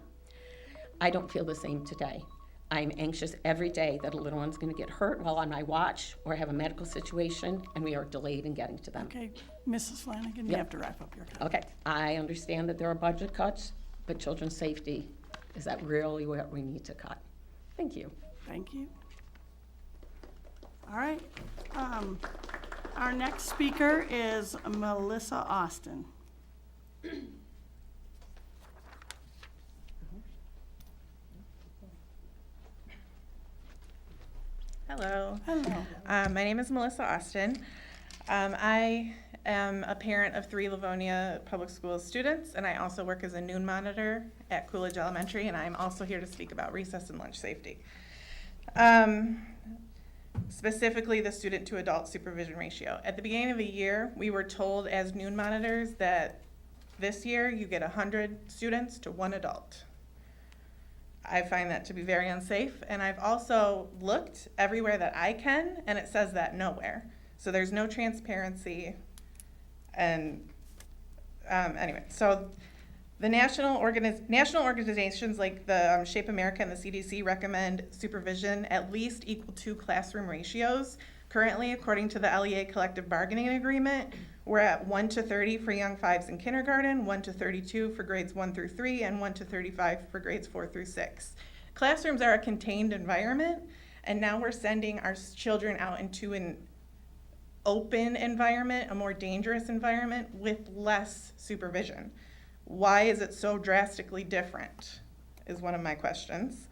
Speaker 12: I don't feel the same today. I'm anxious every day that a little one's going to get hurt while on my watch or have a medical situation, and we are delayed in getting to them.
Speaker 1: Okay, Mrs. Flanagan, you
Speaker 12: Yep.
Speaker 1: have to wrap up your comment.
Speaker 12: Okay, I understand that there are budget cuts, but children's safety, is that really what we need to cut? Thank you.
Speaker 1: Thank you. All right. Our next speaker is Melissa Austin.
Speaker 13: Hello.
Speaker 1: Hello.
Speaker 13: My name is Melissa Austin. I am a parent of 3 Livonia Public Schools students, and I also work as a noon monitor at Coolidge Elementary, and I'm also here to speak about recess and lunch safety. Specifically, the student to adult supervision ratio. At the beginning of the year, we were told as noon monitors that this year you get 100 students to 1 adult. I find that to be very unsafe, and I've also looked everywhere that I can, and it says that nowhere. So there's no transparency, and anyway, so the national organizations like the Shape America and the CDC recommend supervision at least equal to classroom ratios. Currently, according to the LEA collective bargaining agreement, we're at 1 to 30 for young 5s in kindergarten, 1 to 32 for grades 1 through 3, and 1 to 35 for grades 4 through 6. Classrooms are a contained environment, and now we're sending our children out into an open environment, a more dangerous environment with less supervision. Why is it so drastically different, is one of my questions.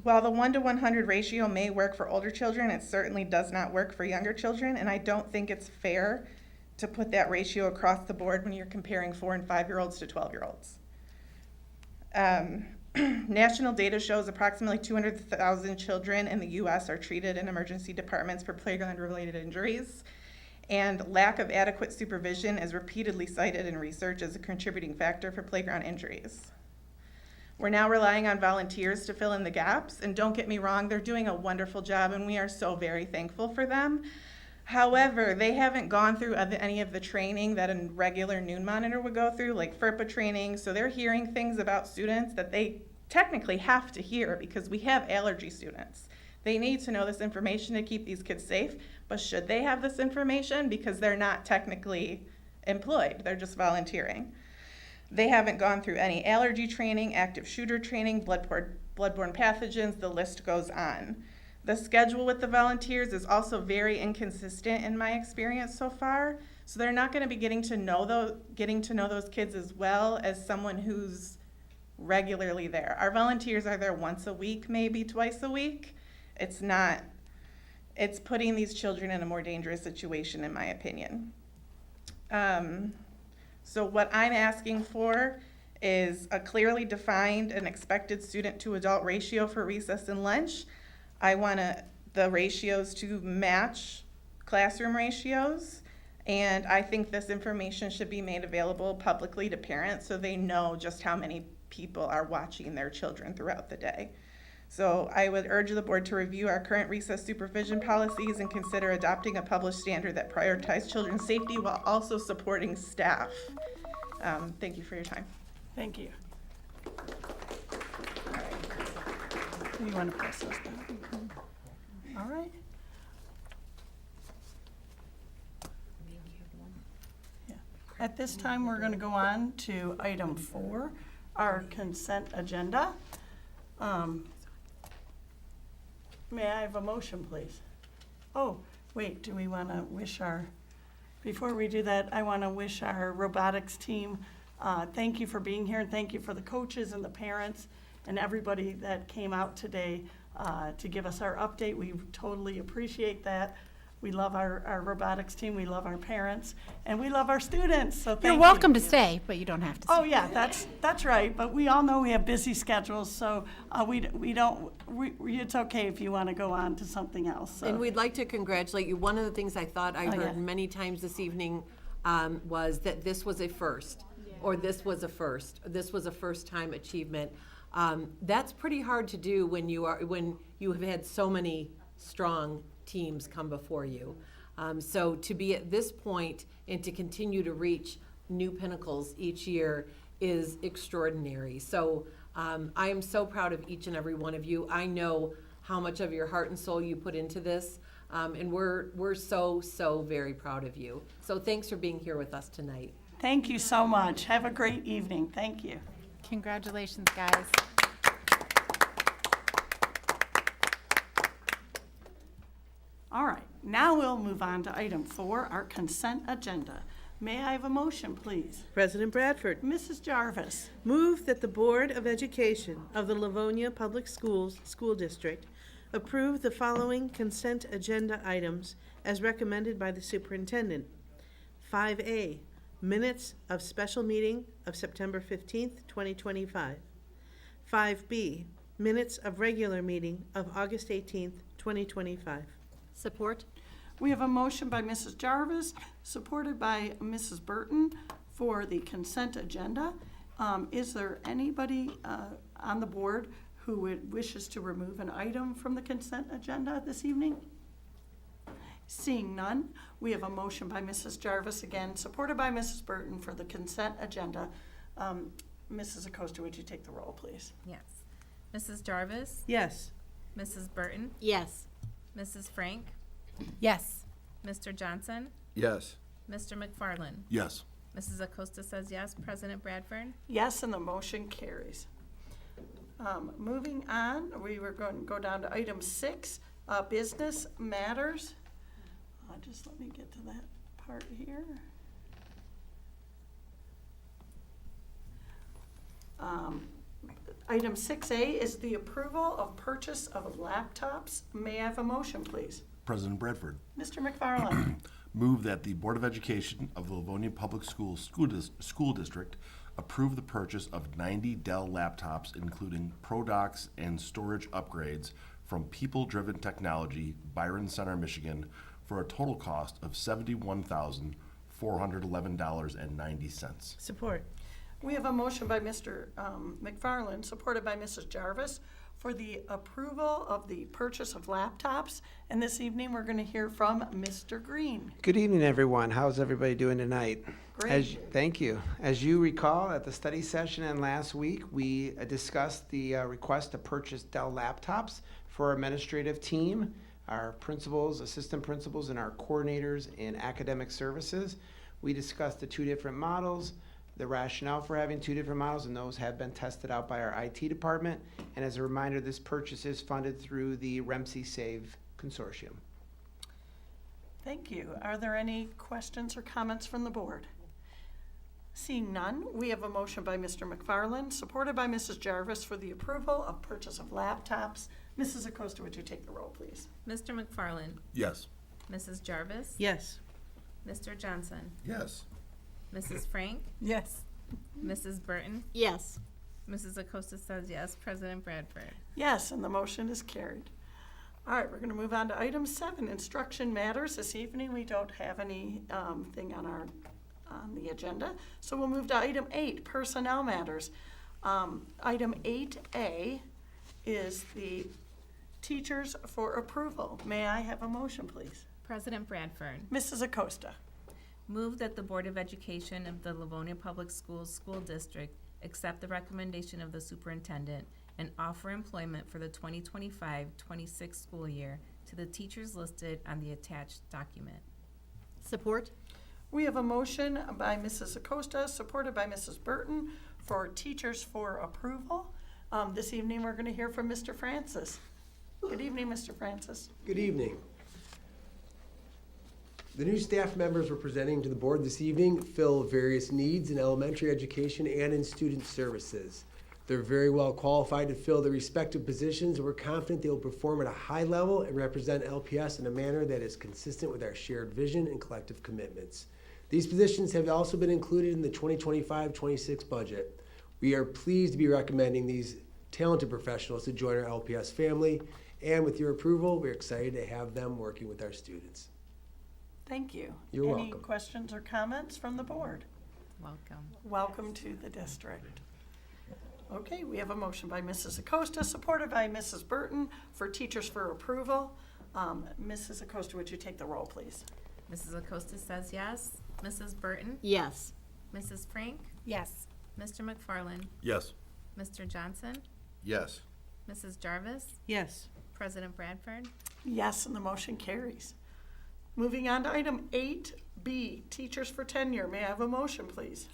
Speaker 13: While the 1 to 100 ratio may work for older children, it certainly does not work for younger children, and I don't think it's fair to put that ratio across the board when you're comparing 4 and 5-year-olds to 12-year-olds. National data shows approximately 200,000 children in the U.S. are treated in emergency departments for playground-related injuries, and lack of adequate supervision is repeatedly cited in research as a contributing factor for playground injuries. We're now relying on volunteers to fill in the gaps, and don't get me wrong, they're doing a wonderful job, and we are so very thankful for them. However, they haven't gone through any of the training that a regular noon monitor would go through, like FERPA training, so they're hearing things about students that they technically have to hear because we have allergy students. They need to know this information to keep these kids safe, but should they have this information? Because they're not technically employed, they're just volunteering. They haven't gone through any allergy training, active shooter training, bloodborne pathogens, the list goes on. The schedule with the volunteers is also very inconsistent in my experience so far, so they're not gonna be getting to know those kids as well as someone who's regularly there. Our volunteers are there once a week, maybe twice a week. It's putting these children in a more dangerous situation, in my opinion. So what I'm asking for is a clearly defined and expected student to adult ratio for recess and lunch. I want the ratios to match classroom ratios, and I think this information should be made available publicly to parents so they know just how many people are watching their children throughout the day. So I would urge the board to review our current recess supervision policies and consider adopting a published standard that prioritizes children's safety while also supporting staff. Thank you for your time.
Speaker 1: Thank you. You want to press this down? All right. Yeah. At this time, we're going to go on to item 4, our consent agenda. May I have a motion, please? Oh, wait, do we want to wish before we do that, I want to wish our robotics team, thank you for being here, and thank you for the coaches and the parents and everybody that came out today to give us our update. We totally appreciate that. We love our robotics team, we love our parents, and we love our students, so thank you.
Speaker 8: You're welcome to stay, but you don't have to stay.
Speaker 1: Oh, yeah, that's right, but we all know we have busy schedules, so it's okay if you want to go on to something else, so.
Speaker 3: And we'd like to congratulate you. One of the things I thought I
Speaker 1: Oh, yeah.
Speaker 3: heard many times this evening was that this was a first, or this was a first. This was a first-time achievement. That's pretty hard to do when you have had so many strong teams come before you. So to be at this point and to continue to reach new pinnacles each year is extraordinary. So I am so proud of each and every one of you. I know how much of your heart and soul you put into this, and we're so very proud of you. So thanks for being here with us tonight.
Speaker 1: Thank you so much. Have a great evening. Thank you.
Speaker 8: Congratulations, guys.
Speaker 1: All right, now we'll move on to item 4, our consent agenda. May I have a motion, please?
Speaker 14: President Bradford,
Speaker 1: Mrs. Jarvis.
Speaker 14: move that the Board of Education of the Livonia Public Schools School District approve the following consent agenda items as recommended by the superintendent. 5A, minutes of special meeting of September 15th, 2025. 5B, minutes of regular meeting of August 18th, 2025.
Speaker 3: Support?
Speaker 1: We have a motion by Mrs. Jarvis, supported by Mrs. Burton for the consent agenda. Is there anybody on the board who wishes to remove an item from the consent agenda this evening? Seeing none, we have a motion by Mrs. Jarvis, again, supported by Mrs. Burton for the consent agenda. Mrs. Acosta, would you take the roll, please?
Speaker 2: Yes. Mrs. Jarvis?
Speaker 14: Yes.
Speaker 2: Mrs. Burton?
Speaker 3: Yes.
Speaker 2: Mrs. Frank?
Speaker 8: Yes.
Speaker 2: Mr. Johnson?
Speaker 4: Yes.
Speaker 2: Mr. McFarland?
Speaker 4: Yes.
Speaker 2: Mrs. Acosta says yes. President Bradford?
Speaker 1: Yes, and the motion carries. Moving on, we were going to go down to item 6, business matters. Just let me get to that part here. Item 6A is the approval of purchase of laptops. May I have a motion, please?
Speaker 15: President Bradford,
Speaker 1: Mr. McFarland.
Speaker 15: move that the Board of Education of the Livonia Public Schools School District approve the purchase of 90 Dell laptops, including ProDocs and storage upgrades from People Driven Technology, Byron Center, Michigan, for a total cost of $71,411.90.
Speaker 14: Support.
Speaker 1: We have a motion by Mr. McFarland, supported by Mrs. Jarvis, for the approval of the purchase of laptops. And this evening, we're going to hear from Mr. Green.
Speaker 16: Good evening, everyone. How's everybody doing tonight?
Speaker 1: Great.
Speaker 16: Thank you. As you recall, at the study session and last week, we discussed the request to purchase Dell laptops for our administrative team, our principals, assistant principals, and our coordinators in academic services. We discussed the 2 different models, the rationale for having 2 different models, and those have been tested out by our IT department. And as a reminder, this purchase is funded through the REMC Save Consortium.
Speaker 1: Thank you. Are there any questions or comments from the board? Seeing none, we have a motion by Mr. McFarland, supported by Mrs. Jarvis, for the approval of purchase of laptops. Mrs. Acosta, would you take the roll, please?
Speaker 2: Mr. McFarland?
Speaker 15: Yes.
Speaker 2: Mrs. Jarvis?
Speaker 14: Yes.
Speaker 2: Mr. Johnson?
Speaker 4: Yes.
Speaker 2: Mrs. Frank?
Speaker 8: Yes.
Speaker 2: Mrs. Burton?
Speaker 3: Yes.
Speaker 2: Mrs. Acosta says yes. President Bradford?
Speaker 1: Yes, and the motion is carried. All right, we're going to move on to item 7, instruction matters. This evening, we don't have any thing on the agenda, so we'll move to item 8, personnel matters. Item 8A is the teachers for approval. May I have a motion, please?
Speaker 2: President Bradford?
Speaker 1: Mrs. Acosta.
Speaker 2: Move that the Board of Education of the Livonia Public Schools School District accept the recommendation of the superintendent and offer employment for the 2025-26 school year to the teachers listed on the attached document.
Speaker 3: Support?
Speaker 1: We have a motion by Mrs. Acosta, supported by Mrs. Burton, for teachers for approval. This evening, we're going to hear from Mr. Francis. Good evening, Mr. Francis.
Speaker 17: Good evening. The new staff members we're presenting to the board this evening fill various needs in elementary education and in student services. They're very well qualified to fill their respective positions, and we're confident they will perform at a high level and represent LPS in a manner that is consistent with our shared vision and collective commitments. These positions have also been included in the 2025-26 budget. We are pleased to be recommending these talented professionals to join our LPS family, and with your approval, we're excited to have them working with our students.
Speaker 1: Thank you.
Speaker 17: You're
Speaker 1: Any
Speaker 17: welcome.
Speaker 1: questions or comments from the board?
Speaker 2: Welcome.
Speaker 1: Welcome to the district. Okay, we have a motion by Mrs. Acosta, supported by Mrs. Burton for teachers for approval. Mrs. Acosta, would you take the roll, please?
Speaker 2: Mrs. Acosta says yes. Mrs. Burton?
Speaker 8: Yes.
Speaker 2: Mrs. Frank?
Speaker 8: Yes.
Speaker 2: Mr. McFarland?
Speaker 15: Yes.
Speaker 2: Mr. Johnson?
Speaker 4: Yes.
Speaker 2: Mrs. Jarvis?
Speaker 14: Yes.
Speaker 2: President Bradford?
Speaker 1: Yes, and the motion carries. Moving on to item 8B, teachers for tenure. May I have a motion, please?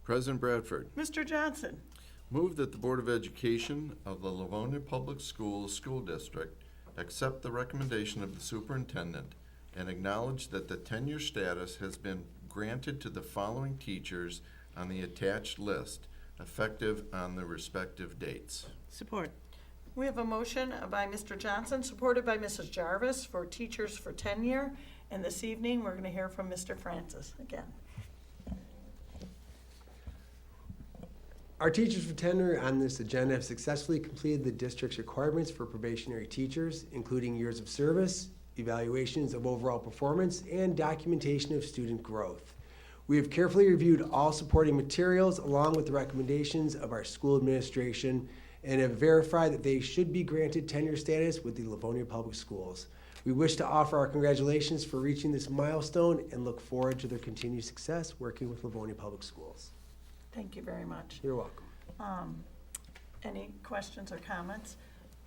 Speaker 4: President Bradford,
Speaker 1: Mr. Johnson?
Speaker 4: move that the Board of Education of the Livonia Public Schools School District accept the recommendation of the superintendent and acknowledge that the tenure status has been granted to the following teachers on the attached list, effective on the respective dates.
Speaker 14: Support.
Speaker 1: We have a motion by Mr. Johnson, supported by Mrs. Jarvis for teachers for tenure. And this evening, we're going to hear from Mr. Francis again.
Speaker 17: Our teachers for tenure on this agenda have successfully completed the district's requirements for probationary teachers, including years of service, evaluations of overall performance, and documentation of student growth. We have carefully reviewed all supporting materials along with the recommendations of our school administration and have verified that they should be granted tenure status with the Livonia Public Schools. We wish to offer our congratulations for reaching this milestone and look forward to their continued success working with Livonia Public Schools.
Speaker 1: Thank you very much.
Speaker 17: You're welcome.
Speaker 1: Any questions or comments?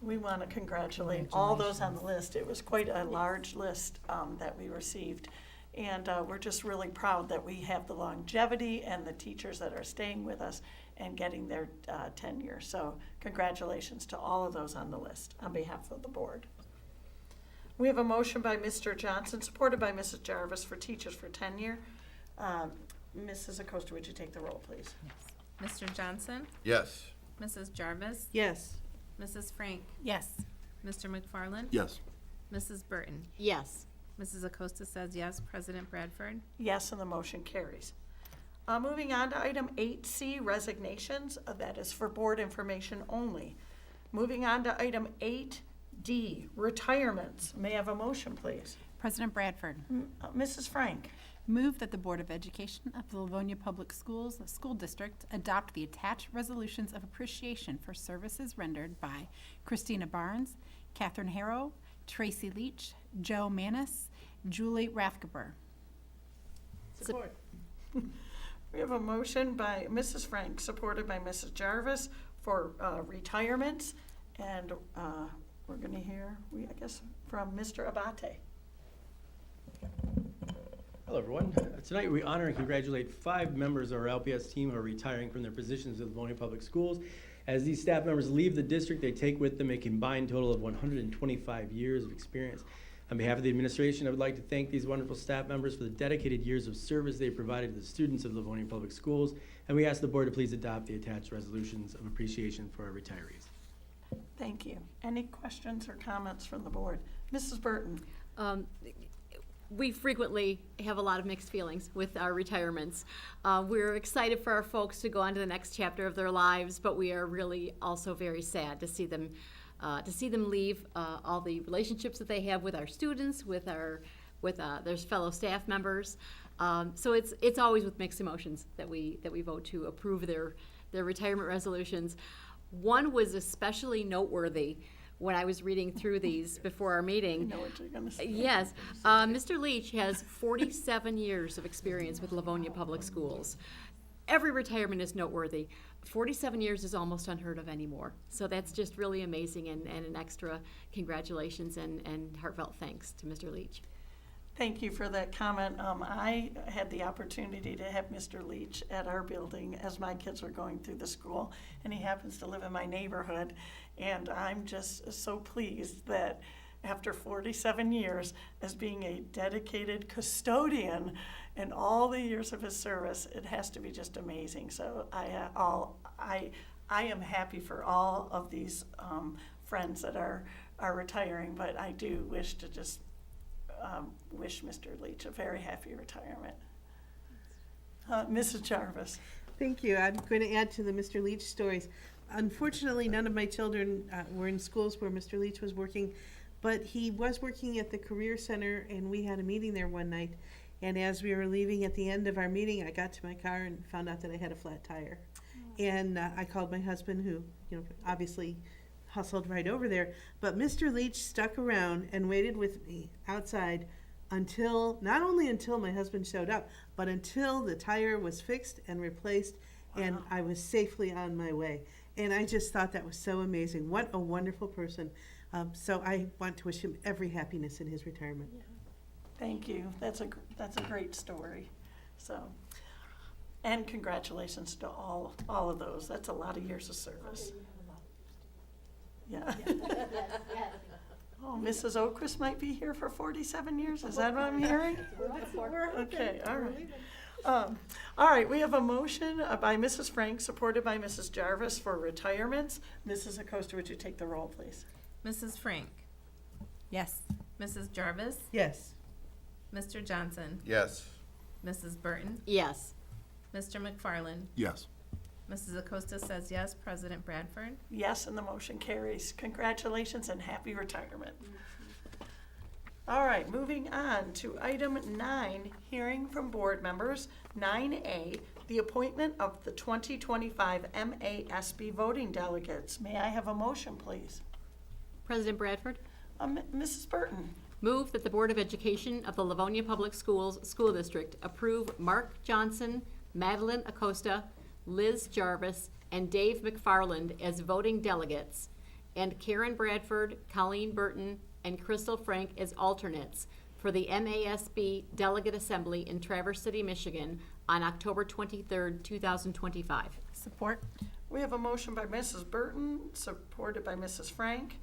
Speaker 1: We want to congratulate all those on the list. It was quite a large list that we received. And we're just really proud that we have the longevity and the teachers that are staying with us and getting their tenure. So congratulations to all of those on the list on behalf of the board. We have a motion by Mr. Johnson, supported by Mrs. Jarvis for teachers for tenure. Mrs. Acosta, would you take the roll, please?
Speaker 2: Yes. Mr. Johnson?
Speaker 4: Yes.
Speaker 2: Mrs. Jarvis?
Speaker 14: Yes.
Speaker 2: Mrs. Frank?
Speaker 8: Yes.
Speaker 2: Mr. McFarland?
Speaker 15: Yes.
Speaker 2: Mrs. Burton?
Speaker 8: Yes.
Speaker 2: Mrs. Acosta says yes. President Bradford?
Speaker 1: Yes, and the motion carries. Moving on to item 8C, resignations. That is for board information only. Moving on to item 8D, retirements. May I have a motion, please?
Speaker 8: President Bradford,
Speaker 1: Mrs. Frank?
Speaker 8: move that the Board of Education of the Livonia Public Schools School District adopt the attached resolutions of appreciation for services rendered by Christina Barnes, Catherine Harrow, Tracy Leach, Joe Manis, Julie Rathgeber.
Speaker 14: Support.
Speaker 1: We have a motion by Mrs. Frank, supported by Mrs. Jarvis for retirements. And we're going to hear, I guess, from Mr. Abate.
Speaker 18: Hello, everyone. Tonight we honor and congratulate 5 members of our LPS team who are retiring from their positions at Livonia Public Schools. As these staff members leave the district, they take with them a combined total of 125 years of experience. On behalf of the administration, I would like to thank these wonderful staff members for the dedicated years of service they provided to the students of Livonia Public Schools, and we ask the board to please adopt the attached resolutions of appreciation for our retirees.
Speaker 1: Thank you. Any questions or comments from the board? Mrs. Burton?
Speaker 19: We frequently have a lot of mixed feelings with our retirements. We're excited for our folks to go on to the next chapter of their lives, but we are really also very sad to see them leave all the relationships that they have with our students, with their fellow staff members. So it's always with mixed emotions that we vote to approve their retirement resolutions. One was especially noteworthy when I was reading through these before our meeting.
Speaker 1: I know what you're going to say.
Speaker 19: Yes. Mr. Leach has 47 years of experience with Livonia Public Schools. Every retirement is noteworthy. 47 years is almost unheard of anymore. So that's just really amazing, and an extra congratulations and heartfelt thanks to Mr. Leach.
Speaker 1: Thank you for that comment. I had the opportunity to have Mr. Leach at our building as my kids were going through the school, and he happens to live in my neighborhood. And I'm just so pleased that after 47 years as being a dedicated custodian and all the years of his service, it has to be just amazing. So I am happy for all of these friends that are retiring, but I do wish to just wish Mr. Leach a very happy retirement. Mrs. Jarvis.
Speaker 14: Thank you. I'm going to add to the Mr. Leach stories. Unfortunately, none of my children were in schools where Mr. Leach was working, but he was working at the Career Center, and we had a meeting there one night. And as we were leaving at the end of our meeting, I got to my car and found out that I had a flat tire. And I called my husband, who, obviously hustled right over there. But Mr. Leach stuck around and waited with me outside not only until my husband showed up, but until the tire was fixed and replaced, and I was safely on my way. And I just thought that was so amazing. What a wonderful person. So I want to wish him every happiness in his retirement.
Speaker 1: Thank you. That's a great story. So, and congratulations to all of those. That's a lot of years of service. Yeah. Oh, Mrs. Oquist might be here for 47 years. Is that what I'm hearing? Okay, all right. All right, we have a motion by Mrs. Frank, supported by Mrs. Jarvis for retirements. Mrs. Acosta, would you take the roll, please?
Speaker 2: Mrs. Frank,
Speaker 8: Yes.
Speaker 2: Mrs. Jarvis,
Speaker 14: Yes.
Speaker 2: Mr. Johnson,
Speaker 4: Yes.
Speaker 2: Mrs. Burton,
Speaker 19: Yes.
Speaker 2: Mr. McFarland,
Speaker 15: Yes.
Speaker 2: Mrs. Acosta says yes. President Bradford?
Speaker 1: Yes, and the motion carries. Congratulations and happy retirement. All right, moving on to item 9, hearing from board members. 9A, the appointment of the 2025 MASB voting delegates. May I have a motion, please?
Speaker 19: President Bradford?
Speaker 1: Mrs. Burton.
Speaker 19: Move that the Board of Education of the Livonia Public Schools School District approve Mark Johnson, Madeline Acosta, Liz Jarvis, and Dave McFarland as voting delegates, and Karen Bradford, Colleen Burton, and Crystal Frank as alternates for the MASB Delegate Assembly in Traverse City, Michigan on October 23rd, 2025.
Speaker 8: Support.
Speaker 1: We have a motion by Mrs. Burton, supported by Mrs. Frank,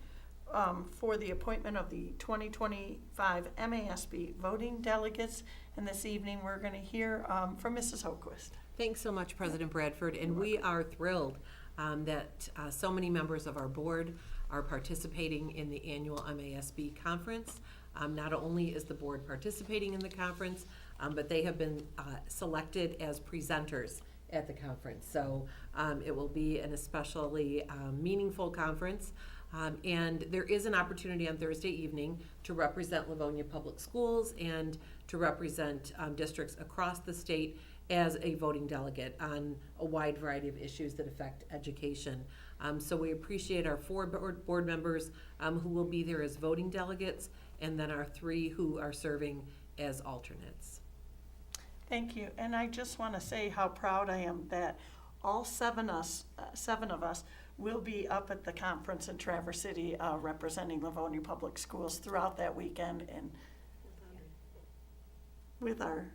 Speaker 1: for the appointment of the 2025 MASB voting delegates. And this evening, we're going to hear from Mrs. Oquist.
Speaker 3: Thanks so much, President Bradford, and we are thrilled that so many members of our board are participating in the annual MASB conference. Not only is the board participating in the conference, but they have been selected as presenters at the conference. So it will be an especially meaningful conference. And there is an opportunity on Thursday evening to represent Livonia Public Schools and to represent districts across the state as a voting delegate on a wide variety of issues that affect education. So we appreciate our 4 board members who will be there as voting delegates, and then our 3 who are serving as alternates.
Speaker 1: Thank you. And I just want to say how proud I am that all 7 of us will be up at the conference in Traverse City representing Livonia Public Schools throughout that weekend, and with our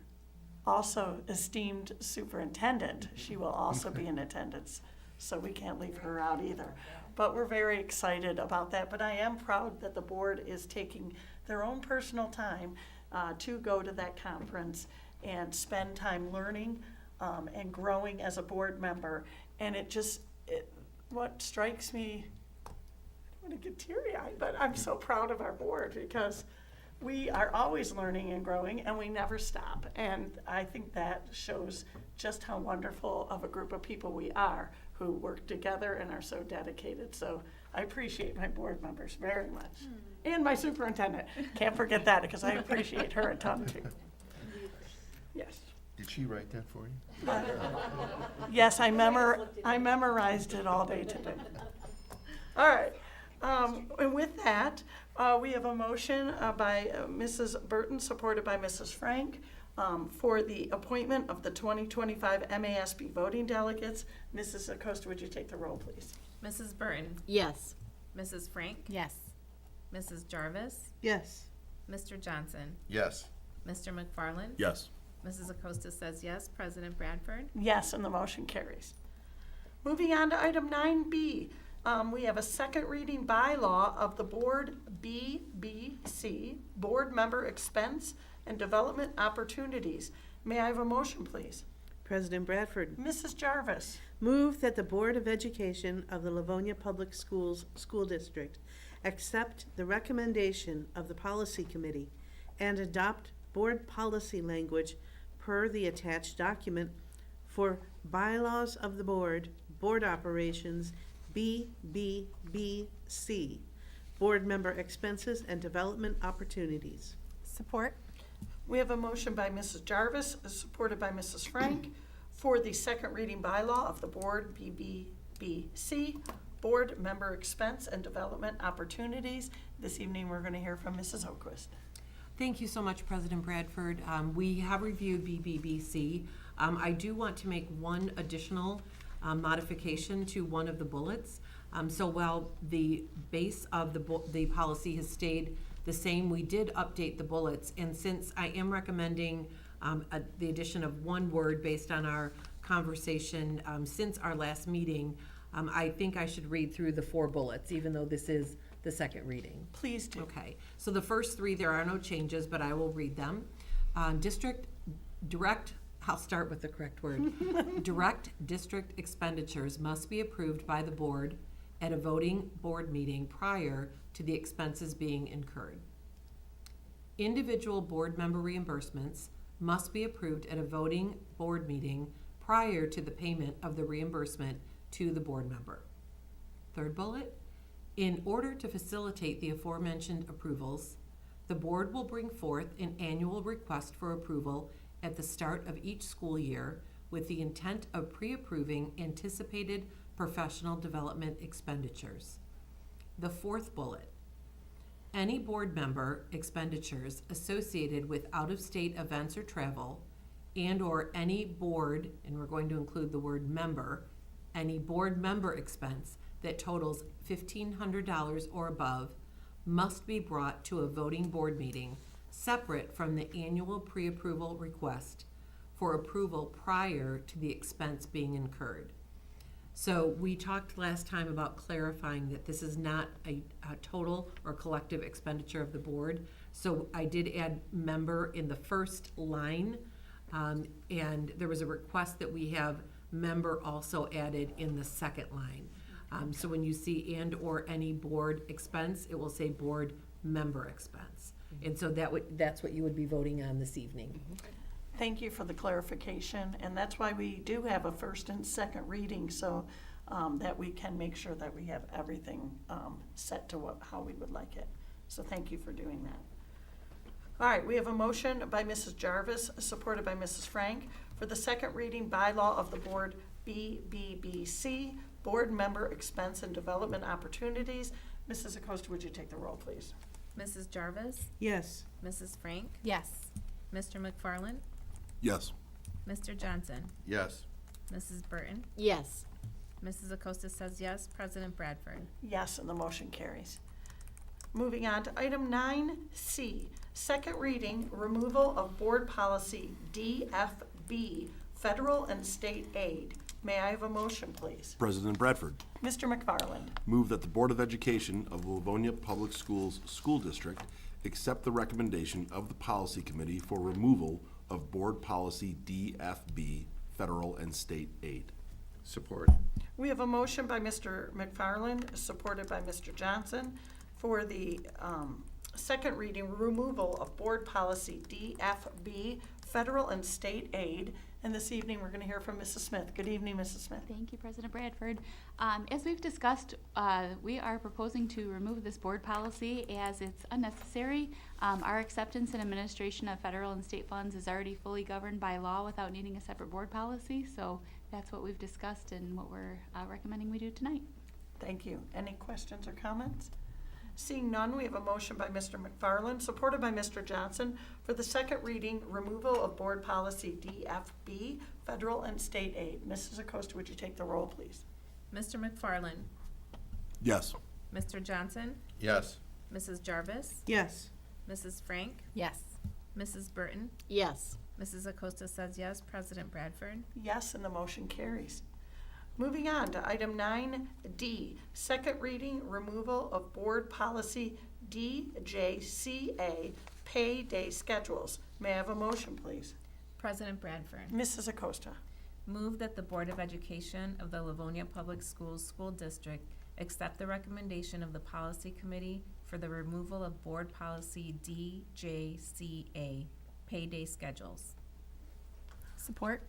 Speaker 1: also esteemed superintendent. She will also be in attendance, so we can't leave her out either. But we're very excited about that. But I am proud that the board is taking their own personal time to go to that conference and spend time learning and growing as a board member. And what strikes me, I'm going to get teary-eyed, but I'm so proud of our board because we are always learning and growing, and we never stop. And I think that shows just how wonderful of a group of people we are who work together and are so dedicated. So I appreciate my board members very much. And my superintendent. Can't forget that because I appreciate her a ton too. Yes.
Speaker 4: Did she write that for you?
Speaker 1: Yes, I memorized it all day today. All right. And with that, we have a motion by Mrs. Burton, supported by Mrs. Frank, for the appointment of the 2025 MASB voting delegates. Mrs. Acosta, would you take the roll, please?
Speaker 2: Mrs. Burton,
Speaker 19: Yes.
Speaker 2: Mrs. Frank,
Speaker 8: Yes.
Speaker 2: Mrs. Jarvis,
Speaker 14: Yes.
Speaker 2: Mr. Johnson,
Speaker 4: Yes.
Speaker 2: Mr. McFarland,
Speaker 15: Yes.
Speaker 2: Mrs. Acosta says yes. President Bradford?
Speaker 1: Yes, and the motion carries. Moving on to item 9B, we have a second reading bylaw of the Board BBC, Board Member Expense and Development Opportunities. May I have a motion, please?
Speaker 14: President Bradford.
Speaker 1: Mrs. Jarvis.
Speaker 14: Move that the Board of Education of the Livonia Public Schools School District accept the recommendation of the Policy Committee and adopt board policy language per the attached document for bylaws of the board, board operations, BBBC, board member expenses and development opportunities.
Speaker 8: Support.
Speaker 1: We have a motion by Mrs. Jarvis, supported by Mrs. Frank, for the second reading bylaw of the board, BBBC, board member expense and development opportunities. This evening, we're going to hear from Mrs. Oquist.
Speaker 3: Thank you so much, President Bradford. We have reviewed BBBC. I do want to make one additional modification to one of the bullets. So while the base of the policy has stayed the same, we did update the bullets. And since I am recommending the addition of one word based on our conversation since our last meeting, I think I should read through the 4 bullets, even though this is the second reading.
Speaker 1: Please do.
Speaker 3: Okay, so the first 3, there are no changes, but I will read them. I'll start with the correct word. Direct district expenditures must be approved by the board at a voting board meeting prior to the expenses being incurred. Individual board member reimbursements must be approved at a voting board meeting prior to the payment of the reimbursement to the board member. Third bullet, in order to facilitate the aforementioned approvals, the board will bring forth an annual request for approval at the start of each school year with the intent of pre-approving anticipated professional development expenditures. The fourth bullet, any board member expenditures associated with out-of-state events or travel and/or any board, and we're going to include the word member, any board member expense that totals $1,500 or above must be brought to a voting board meeting separate from the annual pre-approval request for approval prior to the expense being incurred. So we talked last time about clarifying that this is not a total or collective expenditure of the board. So I did add member in the first line, and there was a request that we have member also added in the second line. So when you see and/or any board expense, it will say board member expense. And so that's what you would be voting on this evening.
Speaker 1: Thank you for the clarification, and that's why we do have a first and second reading, so that we can make sure that we have everything set to how we would like it. So thank you for doing that. All right, we have a motion by Mrs. Jarvis, supported by Mrs. Frank, for the second reading bylaw of the board BBBC, board member expense and development opportunities. Mrs. Acosta, would you take the roll, please?
Speaker 2: Mrs. Jarvis?
Speaker 14: Yes.
Speaker 2: Mrs. Frank?
Speaker 8: Yes.
Speaker 2: Mr. McFarland?
Speaker 15: Yes.
Speaker 2: Mr. Johnson?
Speaker 4: Yes.
Speaker 2: Mrs. Burton?
Speaker 19: Yes.
Speaker 2: Mrs. Acosta says yes. President Bradford?
Speaker 1: Yes, and the motion carries. Moving on to item 9C, second reading, removal of board policy DFB, federal and state aid. May I have a motion, please?
Speaker 15: President Bradford.
Speaker 1: Mr. McFarland.
Speaker 15: Move that the Board of Education of the Livonia Public Schools School District accept the recommendation of the Policy Committee for removal of Board Policy DFB, federal and state aid.
Speaker 4: Support.
Speaker 1: We have a motion by Mr. McFarland, supported by Mr. Johnson, for the second reading removal of board policy DFB, federal and state aid. And this evening, we're going to hear from Mrs. Smith. Good evening, Mrs. Smith.
Speaker 20: Thank you, President Bradford. As we've discussed, we are proposing to remove this board policy as it's unnecessary. Our acceptance and administration of federal and state funds is already fully governed by law without needing a separate board policy. So that's what we've discussed and what we're recommending we do tonight.
Speaker 1: Thank you. Any questions or comments? Seeing none, we have a motion by Mr. McFarland, supported by Mr. Johnson, for the second reading removal of board policy DFB, federal and state aid. Mrs. Acosta, would you take the roll, please?
Speaker 2: Mr. McFarland?
Speaker 15: Yes.
Speaker 2: Mr. Johnson?
Speaker 4: Yes.
Speaker 2: Mrs. Jarvis?
Speaker 14: Yes.
Speaker 2: Mrs. Frank?
Speaker 8: Yes.
Speaker 2: Mrs. Burton?
Speaker 19: Yes.
Speaker 2: Mrs. Acosta says yes. President Bradford?
Speaker 1: Yes, and the motion carries. Moving on to item 9D, second reading removal of board policy DJCA, pay day schedules. May I have a motion, please?
Speaker 2: President Bradford?
Speaker 1: Mrs. Acosta.
Speaker 2: Move that the Board of Education of the Livonia Public Schools School District accept the recommendation of the Policy Committee for the removal of Board Policy DJCA, payday schedules.
Speaker 8: Support.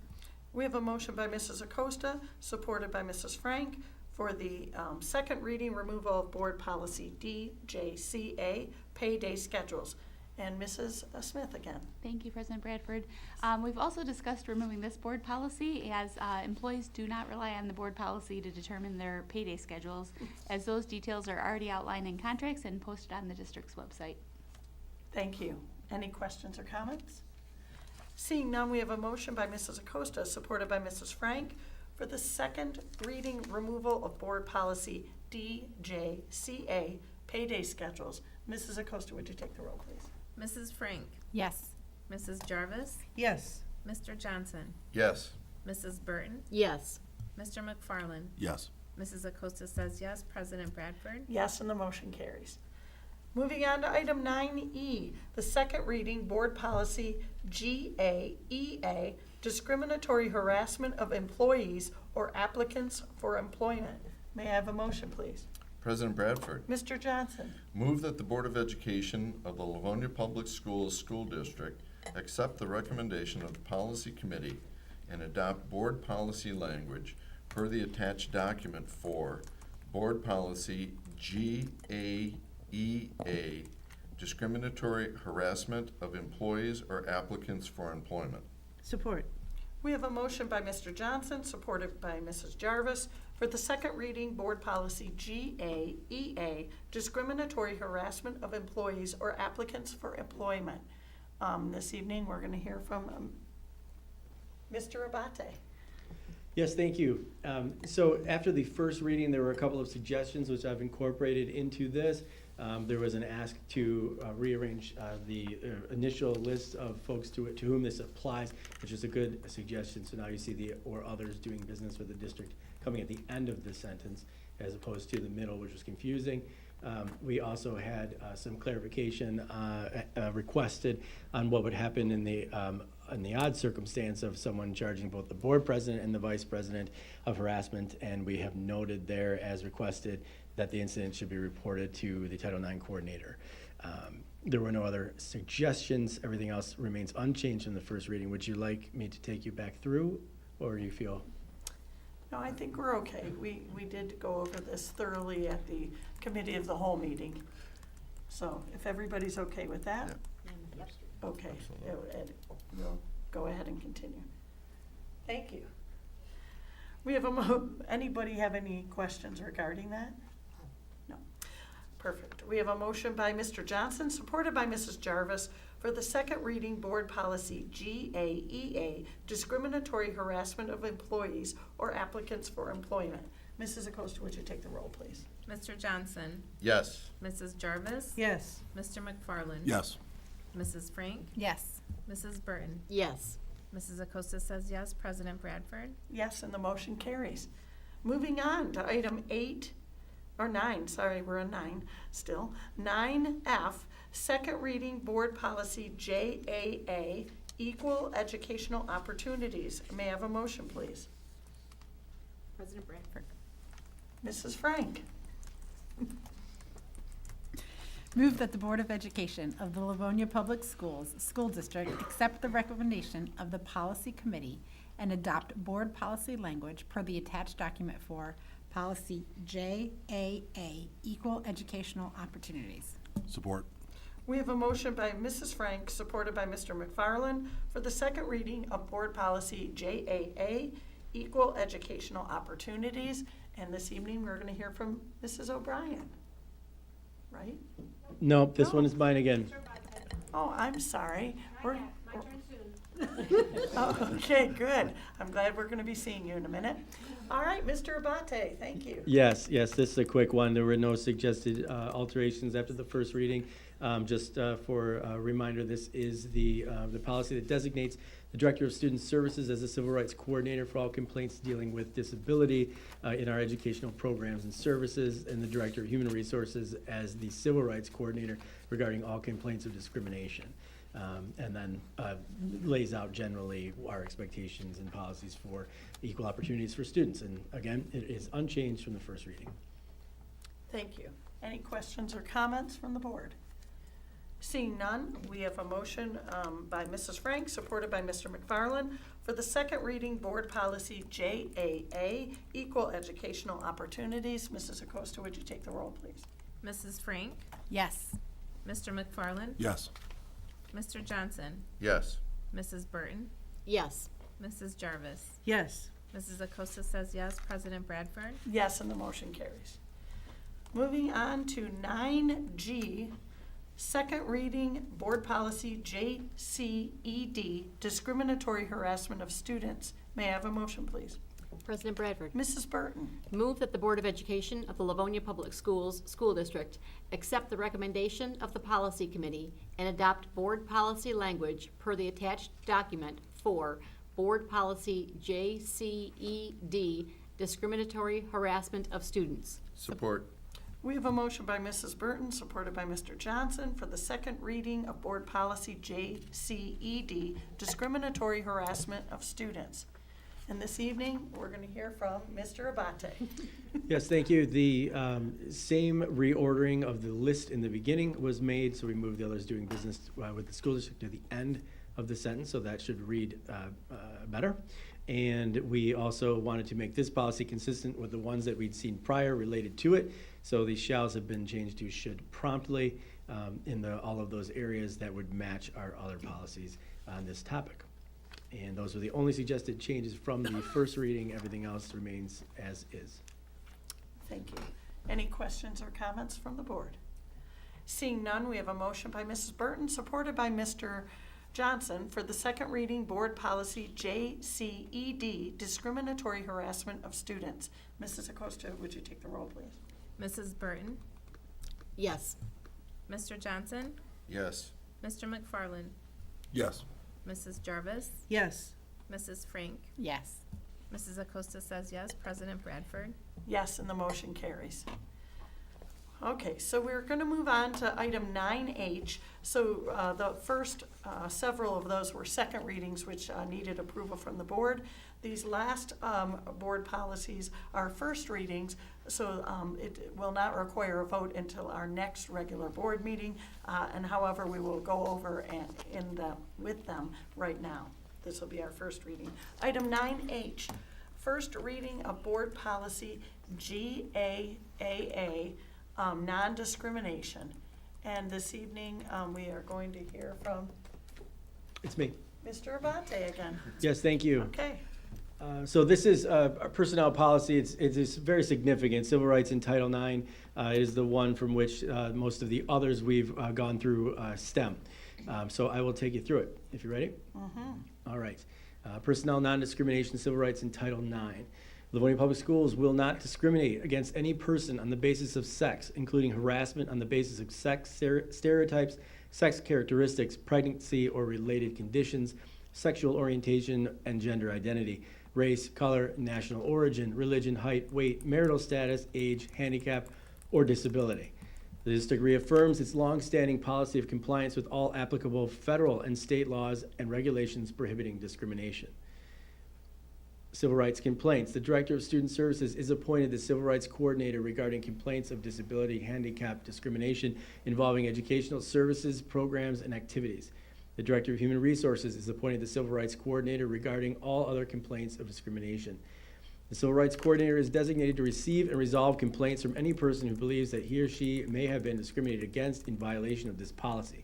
Speaker 1: We have a motion by Mrs. Acosta, supported by Mrs. Frank, for the second reading removal of Board Policy DJCA, payday schedules. And Mrs. Smith again.
Speaker 20: Thank you, President Bradford. We've also discussed removing this board policy as employees do not rely on the board policy to determine their payday schedules, as those details are already outlined in contracts and posted on the district's website.
Speaker 1: Thank you. Any questions or comments? Seeing none, we have a motion by Mrs. Acosta, supported by Mrs. Frank, for the second reading removal of Board Policy DJCA, payday schedules. Mrs. Acosta, would you take the roll, please?
Speaker 2: Mrs. Frank.
Speaker 8: Yes.
Speaker 2: Mrs. Jarvis.
Speaker 14: Yes.
Speaker 2: Mr. Johnson.
Speaker 4: Yes.
Speaker 2: Mrs. Burton.
Speaker 19: Yes.
Speaker 2: Mr. McFarland.
Speaker 15: Yes.
Speaker 2: Mrs. Acosta says yes. President Bradford.
Speaker 1: Yes, and the motion carries. Moving on to item 9E, the second reading Board Policy GAEA, discriminatory harassment of employees or applicants for employment. May I have a motion, please?
Speaker 4: President Bradford,
Speaker 1: Mr. Johnson.
Speaker 4: move that the Board of Education of the Livonia Public Schools School District accept the recommendation of the Policy Committee and adopt board policy language per the attached document for Board Policy GAEA, discriminatory harassment of employees or applicants for employment.
Speaker 14: Support.
Speaker 1: We have a motion by Mr. Johnson, supported by Mrs. Jarvis, for the second reading Board Policy GAEA, discriminatory harassment of employees or applicants for employment. This evening, we're going to hear from Mr. Abate.
Speaker 18: Yes, thank you. So after the first reading, there were a couple of suggestions which I've incorporated into this. There was an ask to rearrange the initial list of folks to whom this applies, which is a good suggestion. So now you see the "or others doing business with the district" coming at the end of the sentence as opposed to the middle, which was confusing. We also had some clarification requested on what would happen in the odd circumstance of someone charging both the board president and the vice president of harassment, and we have noted there, as requested, that the incident should be reported to the Title IX coordinator. There were no other suggestions. Everything else remains unchanged in the first reading. Would you like me to take you back through, or do you feel?
Speaker 1: No, I think we're okay. We did go over this thoroughly at the Committee of the Whole meeting. So if everybody's okay with that?
Speaker 4: Yep.
Speaker 1: Okay,
Speaker 4: Absolutely.
Speaker 1: Ed, we'll go ahead and continue. Thank you. We have anybody have any questions regarding that? No. Perfect. We have a motion by Mr. Johnson, supported by Mrs. Jarvis, for the second reading Board Policy GAEA, discriminatory harassment of employees or applicants for employment. Mrs. Acosta, would you take the roll, please?
Speaker 2: Mr. Johnson.
Speaker 4: Yes.
Speaker 2: Mrs. Jarvis.
Speaker 14: Yes.
Speaker 2: Mr. McFarland.
Speaker 15: Yes.
Speaker 2: Mrs. Frank.
Speaker 8: Yes.
Speaker 2: Mrs. Burton.
Speaker 19: Yes.
Speaker 2: Mrs. Acosta says yes. President Bradford.
Speaker 1: Yes, and the motion carries. Moving on to item 9, we're on 9 still. 9F, second reading Board Policy JAA, equal educational opportunities. May I have a motion, please?
Speaker 19: President Bradford.
Speaker 1: Mrs. Frank.
Speaker 8: Move that the Board of Education of the Livonia Public Schools School District accept the recommendation of the Policy Committee and adopt board policy language per the attached document for Policy JAA, Equal Educational Opportunities.
Speaker 15: Support.
Speaker 1: We have a motion by Mrs. Frank, supported by Mr. McFarland, for the second reading of Board Policy JAA, Equal Educational Opportunities. And this evening, we're going to hear from Mrs. O'Brien, right?
Speaker 18: No, this one is mine again.
Speaker 1: Oh, I'm sorry.
Speaker 5: My turn soon.
Speaker 1: Oh, okay, good. I'm glad we're going to be seeing you in a minute. All right, Mr. Abate, thank you.
Speaker 18: Yes, this is a quick one. There were no suggested alterations after the first reading. Just for a reminder, this is the policy that designates the Director of Student Services as a Civil Rights Coordinator for all complaints dealing with disability in our educational programs and services, and the Director of Human Resources as the Civil Rights Coordinator regarding all complaints of discrimination. and then lays out generally our expectations and policies for equal opportunities for students. And again, it is unchanged from the first reading.
Speaker 1: Thank you. Any questions or comments from the board? Seeing none, we have a motion by Mrs. Frank, supported by Mr. McFarland, for the second reading Board Policy JAA, Equal Educational Opportunities. Mrs. Acosta, would you take the roll, please?
Speaker 2: Mrs. Frank?
Speaker 8: Yes.
Speaker 2: Mr. McFarland?
Speaker 15: Yes.
Speaker 2: Mr. Johnson?
Speaker 4: Yes.
Speaker 2: Mrs. Burton?
Speaker 19: Yes.
Speaker 2: Mrs. Jarvis?
Speaker 14: Yes.
Speaker 2: Mrs. Acosta says yes. President Bradford?
Speaker 1: Yes, and the motion carries. Moving on to 9G, second reading Board Policy JCED, Discriminatory Harassment of Students. May I have a motion, please?
Speaker 19: President Bradford.
Speaker 1: Mrs. Burton.
Speaker 19: Move that the Board of Education of the Livonia Public Schools School District accept the recommendation of the Policy Committee and adopt board policy language per the attached document for Board Policy JCED, Discriminatory Harassment of Students.
Speaker 4: Support.
Speaker 1: We have a motion by Mrs. Burton, supported by Mr. Johnson, for the second reading of Board Policy JCED, Discriminatory Harassment of Students. And this evening, we're going to hear from Mr. Abate.
Speaker 18: Yes, thank you. The same reordering of the list in the beginning was made, so we moved the others doing business with the school district to the end of the sentence, so that should read better. And we also wanted to make this policy consistent with the ones that we'd seen prior related to it. So these shalls have been changed to should promptly in all of those areas that would match our other policies on this topic. And those are the only suggested changes from the first reading. Everything else remains as is.
Speaker 1: Thank you. Any questions or comments from the board? Seeing none, we have a motion by Mrs. Burton, supported by Mr. Johnson, for the second reading Board Policy JCED, Discriminatory Harassment of Students. Mrs. Acosta, would you take the roll, please?
Speaker 2: Mrs. Burton?
Speaker 19: Yes.
Speaker 2: Mr. Johnson?
Speaker 4: Yes.
Speaker 2: Mr. McFarland?
Speaker 15: Yes.
Speaker 2: Mrs. Jarvis?
Speaker 14: Yes.
Speaker 2: Mrs. Frank?
Speaker 8: Yes.
Speaker 2: Mrs. Acosta says yes. President Bradford?
Speaker 1: Yes, and the motion carries. Okay, so we're going to move on to item 9H. So the first several of those were second readings, which needed approval from the board. These last board policies are first readings, so it will not require a vote until our next regular board meeting. And however, we will go over with them right now. This will be our first reading. Item 9H, first reading of board policy GAAA, non-discrimination. And this evening, we are going to hear from
Speaker 18: It's me.
Speaker 1: Mr. Abate again.
Speaker 18: Yes, thank you.
Speaker 1: Okay.
Speaker 18: So this is a personnel policy. It's very significant. Civil rights in Title IX is the one from which most of the others we've gone through stem. So I will take you through it, if you're ready.
Speaker 1: Mm-hmm.
Speaker 18: All right. Personnel non-discrimination, civil rights in Title IX. Livonia Public Schools will not discriminate against any person on the basis of sex, including harassment on the basis of sex stereotypes, sex characteristics, pregnancy or related conditions, sexual orientation and gender identity, race, color, national origin, religion, height, weight, marital status, age, handicap, or disability. The district reaffirms its longstanding policy of compliance with all applicable federal and state laws and regulations prohibiting discrimination. Civil rights complaints. The Director of Student Services is appointed the Civil Rights Coordinator regarding complaints of disability, handicap, discrimination involving educational services, programs, and activities. The Director of Human Resources is appointed the Civil Rights Coordinator regarding all other complaints of discrimination. The Civil Rights Coordinator is designated to receive and resolve complaints from any person who believes that he or she may have been discriminated against in violation of this policy.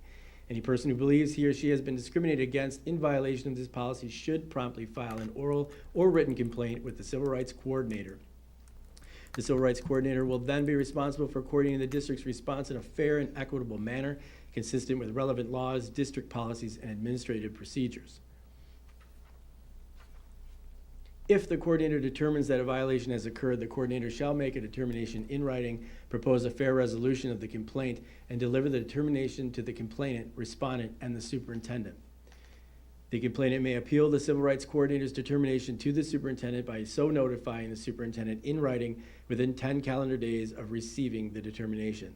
Speaker 18: Any person who believes he or she has been discriminated against in violation of this policy should promptly file an oral or written complaint with the Civil Rights Coordinator. The Civil Rights Coordinator will then be responsible for coordinating the district's response in a fair and equitable manner, consistent with relevant laws, district policies, and administrative procedures. If the coordinator determines that a violation has occurred, the coordinator shall make a determination in writing, propose a fair resolution of the complaint, and deliver the determination to the complainant, respondent, and the superintendent. The complainant may appeal the Civil Rights Coordinator's determination to the superintendent by so notifying the superintendent in writing within 10 calendar days of receiving the determination.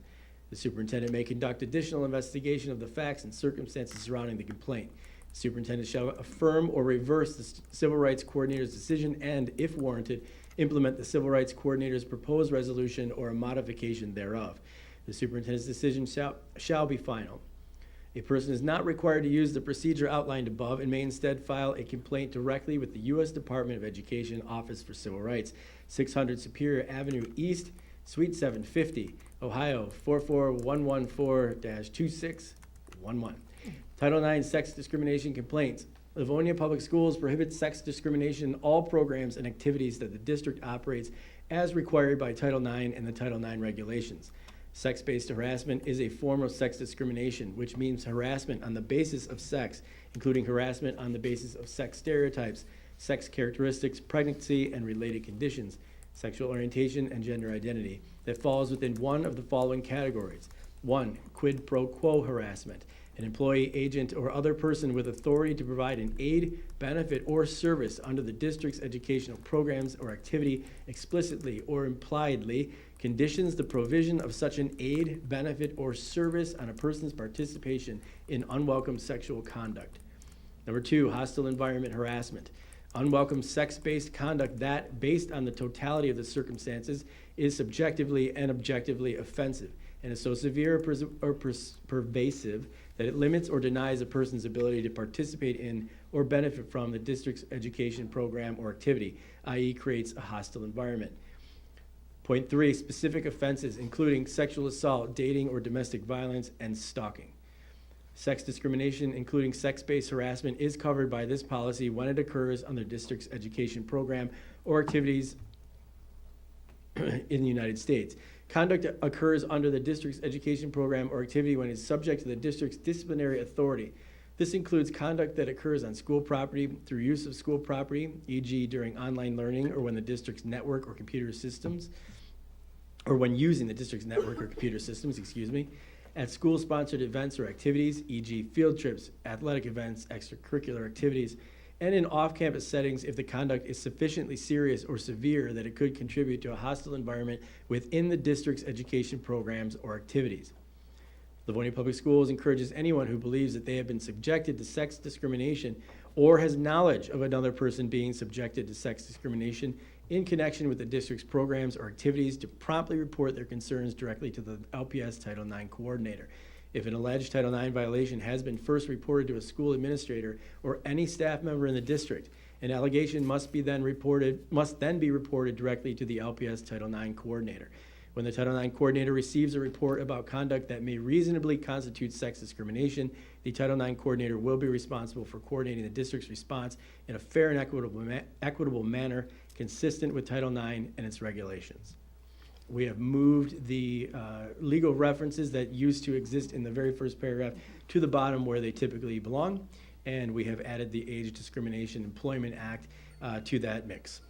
Speaker 18: The superintendent may conduct additional investigation of the facts and circumstances surrounding the complaint. The superintendent shall affirm or reverse the civil rights coordinator's decision and, if warranted, implement the civil rights coordinator's proposed resolution or a modification thereof. The superintendent's decision shall be final. A person is not required to use the procedure outlined above and may instead file a complaint directly with the U.S. Department of Education Office for Civil Rights, 600 Superior Avenue East, Suite 750, Ohio 44114-2611. Title IX Sex Discrimination Complaints. Livonia Public Schools prohibits sex discrimination in all programs and activities that the district operates as required by Title IX and the Title IX regulations. Sex-based harassment is a form of sex discrimination, which means harassment on the basis of sex, including harassment on the basis of sex stereotypes, sex characteristics, pregnancy and related conditions, sexual orientation, and gender identity, that falls within one of the following categories. 1, quid pro quo harassment. An employee, agent, or other person with authority to provide an aid, benefit, or service under the district's educational programs or activity explicitly or impliedly conditions the provision of such an aid, benefit, or service on a person's participation in unwelcome sexual conduct. Number 2, hostile environment harassment. Unwelcome sex-based conduct that, based on the totality of the circumstances, is subjectively and objectively offensive and is so severe or pervasive that it limits or denies a person's ability to participate in or benefit from the district's education program or activity, i.e. creates a hostile environment. Point 3, specific offenses including sexual assault, dating or domestic violence, and stalking. Sex discrimination, including sex-based harassment, is covered by this policy when it occurs on the district's education program or activities in the United States. Conduct occurs under the district's education program or activity when it is subject to the district's disciplinary authority. This includes conduct that occurs on school property through use of school property, e.g. during online learning or when the district's network or computer systems, or when using the district's network or computer systems, at school-sponsored events or activities, e.g. field trips, athletic events, extracurricular activities, and in off-campus settings if the conduct is sufficiently serious or severe that it could contribute to a hostile environment within the district's education programs or activities. Livonia Public Schools encourages anyone who believes that they have been subjected to sex discrimination or has knowledge of another person being subjected to sex discrimination in connection with the district's programs or activities to promptly report their concerns directly to the LPS Title IX coordinator. If an alleged Title IX violation has been first reported to a school administrator or any staff member in the district, an allegation must then be reported directly to the LPS Title IX coordinator. When the Title IX coordinator receives a report about conduct that may reasonably constitute sex discrimination, the Title IX coordinator will be responsible for coordinating the district's response in a fair and equitable manner consistent with Title IX and its regulations. We have moved the legal references that used to exist in the very first paragraph to the bottom where they typically belong, and we have added the Age Discrimination Employment Act to that mix.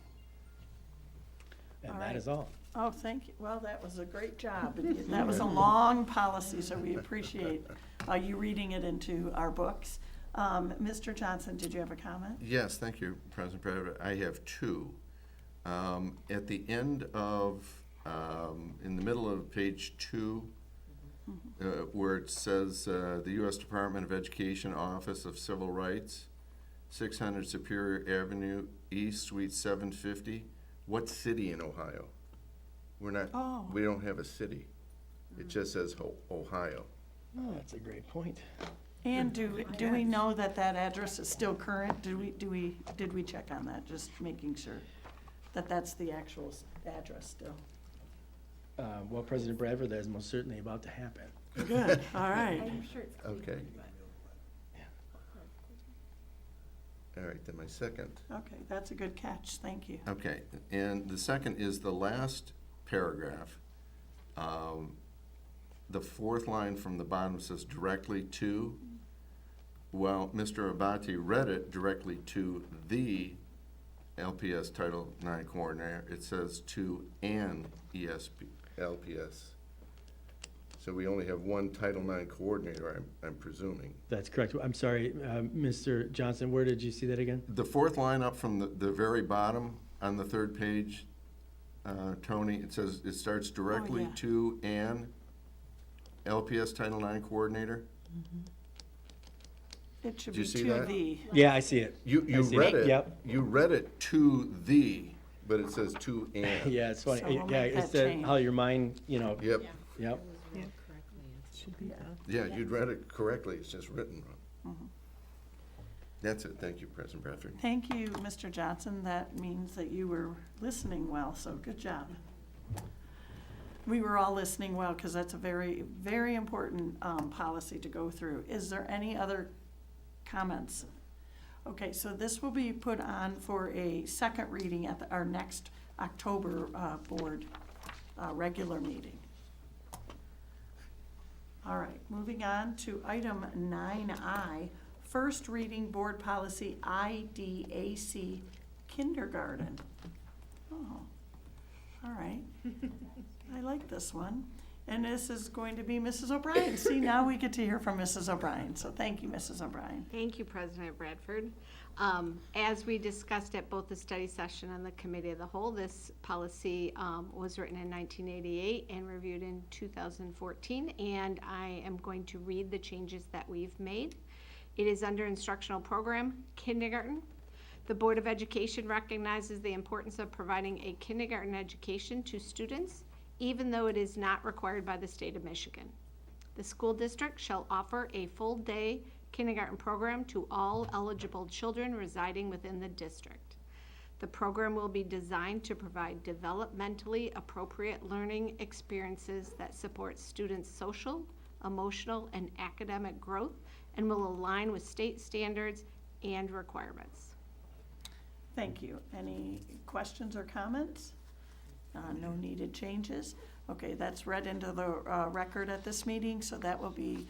Speaker 18: And that is all.
Speaker 1: Oh, thank you. Well, that was a great job. That was a long policy, so we appreciate you reading it into our books. Mr. Johnson, did you have a comment?
Speaker 4: Yes, thank you, President Pratt. I have two. At the end of, in the middle of page 2, where it says the U.S. Department of Education Office of Civil Rights, 600 Superior Avenue East, Suite 750. What city in Ohio? We're not, we don't have a city. It just says Ohio.
Speaker 18: Oh, that's a great point.
Speaker 1: And do we know that that address is still current? Did we check on that? Just making sure that that's the actual address still.
Speaker 18: Well, President Bradford, that is most certainly about to happen.
Speaker 1: Good, all right.
Speaker 11: I'm sure it's
Speaker 4: Okay. All right, then my second.
Speaker 1: Okay, that's a good catch, thank you.
Speaker 4: Okay, and the second is the last paragraph. The fourth line from the bottom says directly to. Well, Mr. Abati read it directly to the LPS Title IX coordinator. It says to an LPS. So we only have one Title IX coordinator, I'm presuming.
Speaker 18: That's correct. I'm sorry, Mr. Johnson, where did you see that again?
Speaker 4: The fourth line up from the very bottom on the third page, Tony, it says it starts directly to an LPS Title IX Coordinator.
Speaker 1: It should
Speaker 4: Do you
Speaker 1: be
Speaker 4: see
Speaker 1: to
Speaker 4: that?
Speaker 1: the.
Speaker 18: Yeah, I see it.
Speaker 4: You
Speaker 18: I see
Speaker 4: read it.
Speaker 18: Yep.
Speaker 4: You read it to the, but it says to and.
Speaker 18: Yeah, it's funny.
Speaker 1: So we'll
Speaker 18: Yeah,
Speaker 1: make
Speaker 18: it's
Speaker 1: that
Speaker 18: how
Speaker 1: change.
Speaker 18: your mind,
Speaker 4: Yep.
Speaker 18: Yep.
Speaker 4: Yeah, you'd read it correctly. It's just written wrong.
Speaker 1: Mhm.
Speaker 4: That's it. Thank you, President Bradford.
Speaker 1: Thank you, Mr. Johnson. That means that you were listening well, so good job. We were all listening well because that's a very, very important policy to go through. Is there any other comments? Okay, so this will be put on for a second reading at our next October board regular meeting. All right, moving on to item 9I, first reading board policy IDAC kindergarten. Oh, all right. I like this one. And this is going to be Mrs. O'Brien. See, now we get to hear from Mrs. O'Brien. So thank you, Mrs. O'Brien.
Speaker 21: Thank you, President Bradford. As we discussed at both the study session and the committee of the whole, this policy was written in 1988 and reviewed in 2014, and I am going to read the changes that we've made. It is under instructional program, kindergarten. The Board of Education recognizes the importance of providing a kindergarten education to students, even though it is not required by the state of Michigan. The school district shall offer a full-day kindergarten program to all eligible children residing within the district. The program will be designed to provide developmentally appropriate learning experiences that support students' social, emotional, and academic growth and will align with state standards and requirements.
Speaker 1: Thank you. Any questions or comments? No needed changes. Okay, that's read into the record at this meeting, so that will be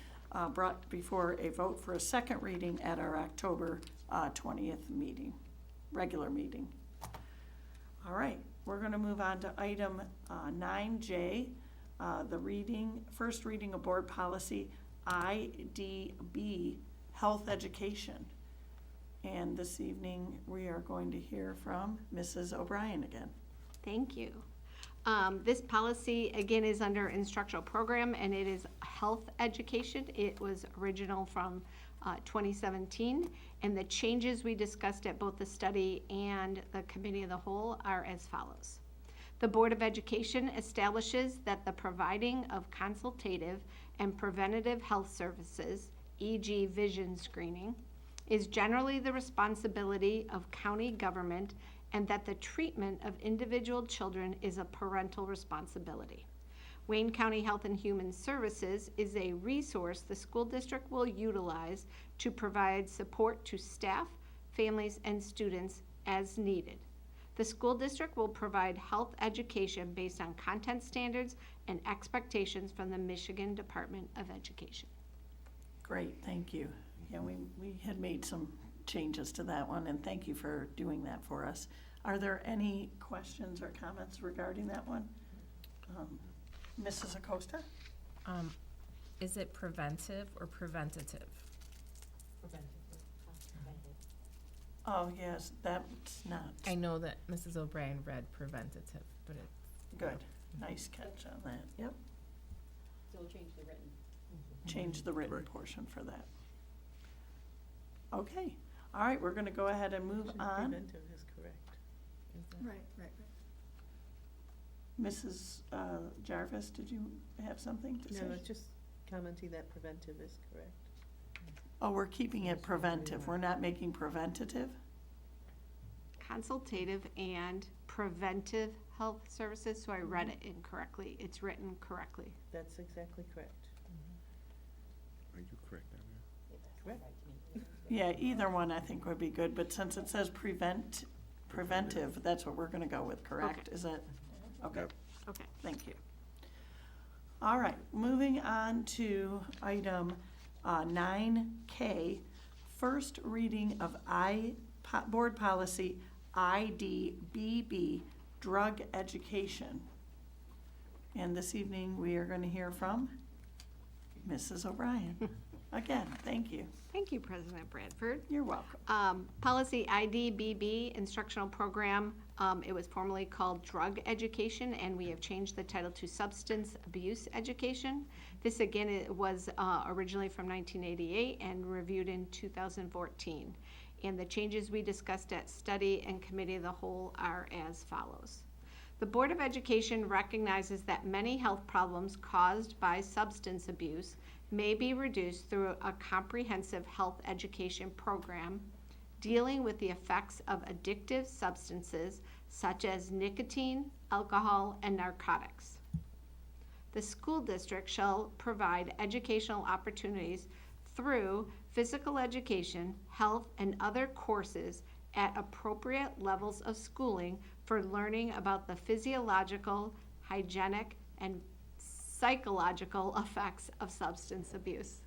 Speaker 1: brought before a vote for a second reading at our October 20th meeting, regular meeting. All right, we're going to move on to item 9J, the first reading of board policy IDB, health education. And this evening, we are going to hear from Mrs. O'Brien again.
Speaker 21: Thank you. This policy, again, is under instructional program, and it is health education. It was original from 2017, and the changes we discussed at both the study and the committee of the whole are as follows. The Board of Education establishes that the providing of consultative and preventative health services, e.g. vision screening, is generally the responsibility of county government, and that the treatment of individual children is a parental responsibility. Wayne County Health and Human Services is a resource the school district will utilize to provide support to staff, families, and students as needed. The school district will provide health education based on content standards and expectations from the Michigan Department of Education.
Speaker 1: Great, thank you. Yeah, we had made some changes to that one, and thank you for doing that for us. Are there any questions or comments regarding that one? Mrs. Acosta?
Speaker 2: Is it preventive or preventative?
Speaker 1: Oh, yes, that's not.
Speaker 2: I know that Mrs. O'Brien read preventative, but it.
Speaker 1: Good, nice catch on that, yep.
Speaker 19: So we'll change the written.
Speaker 1: Change the written portion for that. Okay, all right, we're gonna go ahead and move on.
Speaker 14: Preventive is correct.
Speaker 8: Right.
Speaker 1: Mrs. Jarvis, did you have something to say?
Speaker 14: No, it's just commenting that preventive is correct.
Speaker 1: Oh, we're keeping it preventive, we're not making preventative?
Speaker 21: Consultative and preventive health services, so I read it incorrectly. It's written correctly.
Speaker 14: That's exactly correct.
Speaker 4: Are you correct on
Speaker 14: Correct.
Speaker 1: Yeah, either one I think would be good, but since it says preventive, that's what we're gonna go with, correct?
Speaker 21: Okay.
Speaker 1: Is that, okay,
Speaker 21: Okay.
Speaker 1: thank you. All right, moving on to item 9K, first reading of board policy IDBB, drug education. And this evening, we are gonna hear from Mrs. O'Brien. Again, thank you.
Speaker 21: Thank you, President Bradford.
Speaker 1: You're welcome.
Speaker 21: Policy IDBB, instructional program, It was formerly called drug education, and we have changed the title to substance abuse education. This, again, it was originally from 1988 and reviewed in 2014. And the changes we discussed at study and committee of the whole are as follows. The Board of Education recognizes that many health problems caused by substance abuse may be reduced through a comprehensive health education program dealing with the effects of addictive substances such as nicotine, alcohol, and narcotics. The school district shall provide educational opportunities through physical education, health, and other courses at appropriate levels of schooling for learning about the physiological, hygienic, and psychological effects of substance abuse.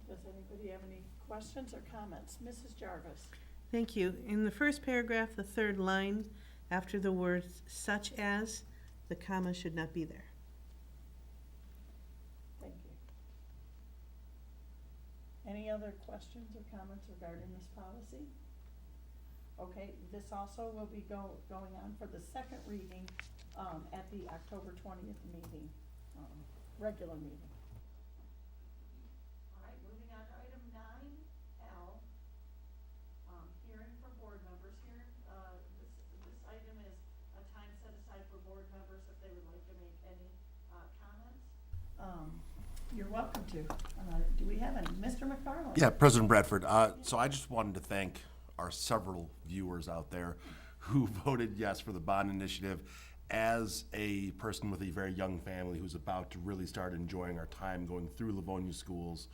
Speaker 1: Does anybody have any questions or comments? Mrs. Jarvis?
Speaker 14: Thank you. In the first paragraph, the third line, after the words such as, the comma should not be there.
Speaker 1: Thank you. Any other questions or comments regarding this policy? Okay, this also will be going on for the second reading at the October 20th meeting, regular meeting. All right, moving on to item 9L, hearing from board members here. This item is a time set aside for board members if they would like to make any comments. You're welcome to. Do we have any? Mr. McFarland?
Speaker 15: Yeah, President Bradford. So I just wanted to thank our several viewers out there who voted yes for the bond initiative. As a person with a very young family who's about to really start enjoying our time going through Livonia schools,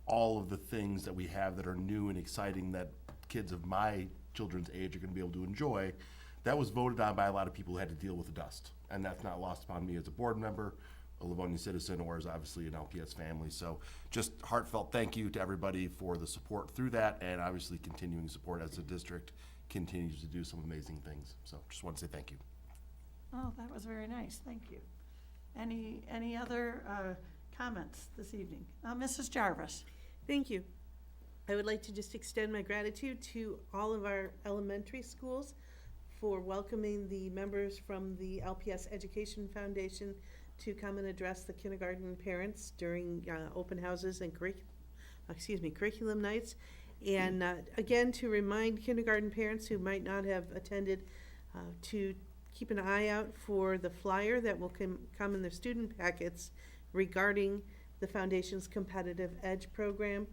Speaker 15: all of the things that we have that are new and exciting that kids of my children's age are going to be able to enjoy, that was voted on by a lot of people who had to deal with the dust. And that's not lost upon me as a board member, a Livonia citizen, or as obviously an LPS family. So just heartfelt thank you to everybody for the support through that, and obviously continuing support as the district continues to do some amazing things. So just want to say thank you.
Speaker 1: Oh, that was very nice, thank you. Any other comments this evening? Mrs. Jarvis?
Speaker 14: Thank you. I would like to just extend my gratitude to all of our elementary schools for welcoming the members from the LPS Education Foundation to come and address the kindergarten parents during open houses and curriculum nights. And again, to remind kindergarten parents who might not have attended to keep an eye out for the flyer that will come in their student packets regarding the Foundation's Competitive Edge program.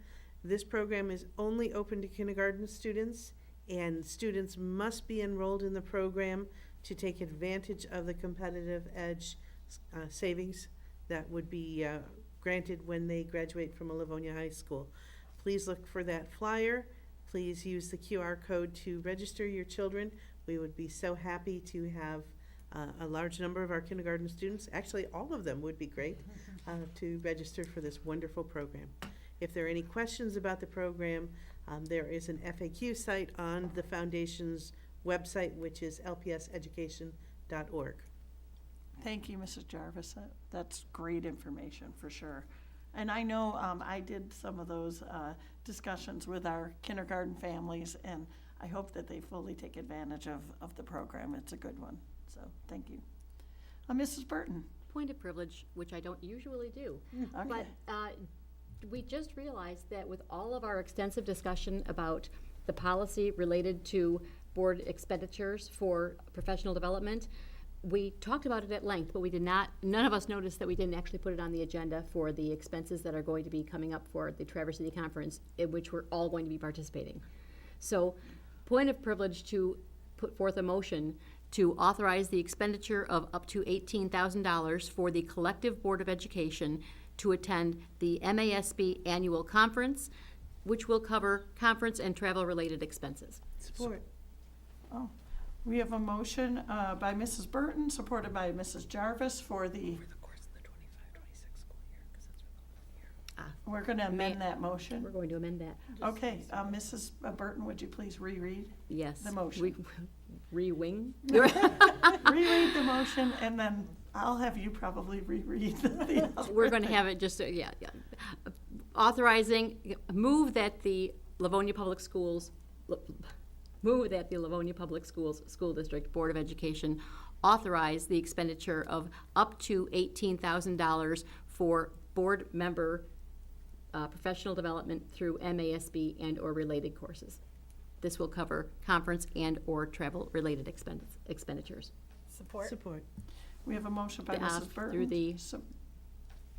Speaker 14: This program is only open to kindergarten students, and students must be enrolled in the program to take advantage of the Competitive Edge savings that would be granted when they graduate from a Livonia high school. Please look for that flyer. Please use the QR code to register your children. We would be so happy to have a large number of our kindergarten students, actually all of them would be great, to register for this wonderful program. If there are any questions about the program, there is an FAQ site on the Foundation's website, which is lpseducation.org.
Speaker 1: Thank you, Mrs. Jarvis. That's great information for sure. And I know I did some of those discussions with our kindergarten families, and I hope that they fully take advantage of the program. It's a good one. So thank you. Mrs. Burton?
Speaker 7: Point of privilege, which I don't usually do.
Speaker 1: Okay.
Speaker 7: But we just realized that with all of our extensive discussion about the policy related to board expenditures for professional development, we talked about it at length, but we did not, none of us noticed that we didn't actually put it on the agenda for the expenses that are going to be coming up for the Traverse City Conference, in which we're all going to be participating. So, point of privilege to put forth a motion to authorize the expenditure of up to $18,000 for the Collective Board of Education to attend the MASB Annual Conference, which will cover conference and travel-related expenses.
Speaker 14: Support.
Speaker 1: Oh, we have a motion by Mrs. Burton, supported by Mrs. Jarvis for the... Over the course of the 25-26 school year, because that's for the whole year. We're going to amend that motion?
Speaker 7: We're going to amend that.
Speaker 1: Okay, Mrs. Burton, would you please reread
Speaker 7: Yes.
Speaker 1: the motion?
Speaker 7: Re-wing?
Speaker 1: Reread the motion, and then I'll have you probably reread the other
Speaker 7: We're going to
Speaker 1: thing.
Speaker 7: have it just, authorizing, move that the Livonia Public Schools, move that the Livonia Public Schools School District Board of Education authorize the expenditure of up to $18,000 for board member professional development through MASB and/or related courses. This will cover conference and/or travel-related expenditures.
Speaker 8: Support.
Speaker 14: Support.
Speaker 1: We have a motion by Mrs. Burton.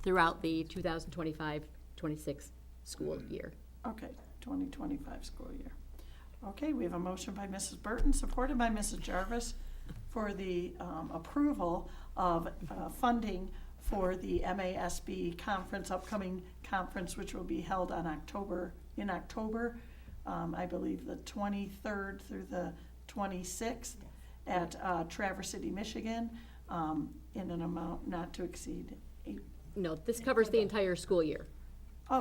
Speaker 7: Throughout the 2025-26 school year.
Speaker 1: Okay, 2025 school year. Okay, we have a motion by Mrs. Burton, supported by Mrs. Jarvis, for the approval of funding for the MASB conference, upcoming conference, which will be held in October, I believe the 23rd through the 26th at Traverse City, Michigan, in an amount not to exceed
Speaker 7: No, this covers the entire school year.
Speaker 1: Oh,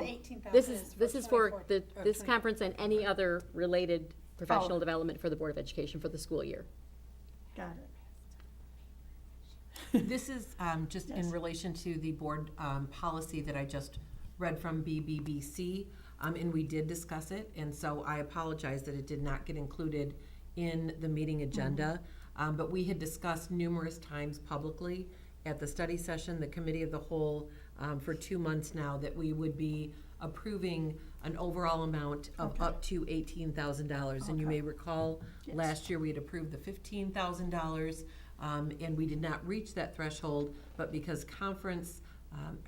Speaker 7: This is for this conference and any other related professional
Speaker 1: Oh.
Speaker 7: development for the Board of Education for the school year.
Speaker 1: got it.
Speaker 3: This is just
Speaker 1: Yes.
Speaker 3: in relation to the board policy that I just read from BBBC, and we did discuss it, and so I apologize that it did not get included in the meeting agenda. But we had discussed numerous times publicly at the study session, the committee of the whole, for 2 months now, that we would be approving an overall amount of up to $18,000. And you may recall,
Speaker 1: Yes.
Speaker 3: last year we had approved the $15,000, and we did not reach that threshold, but because conference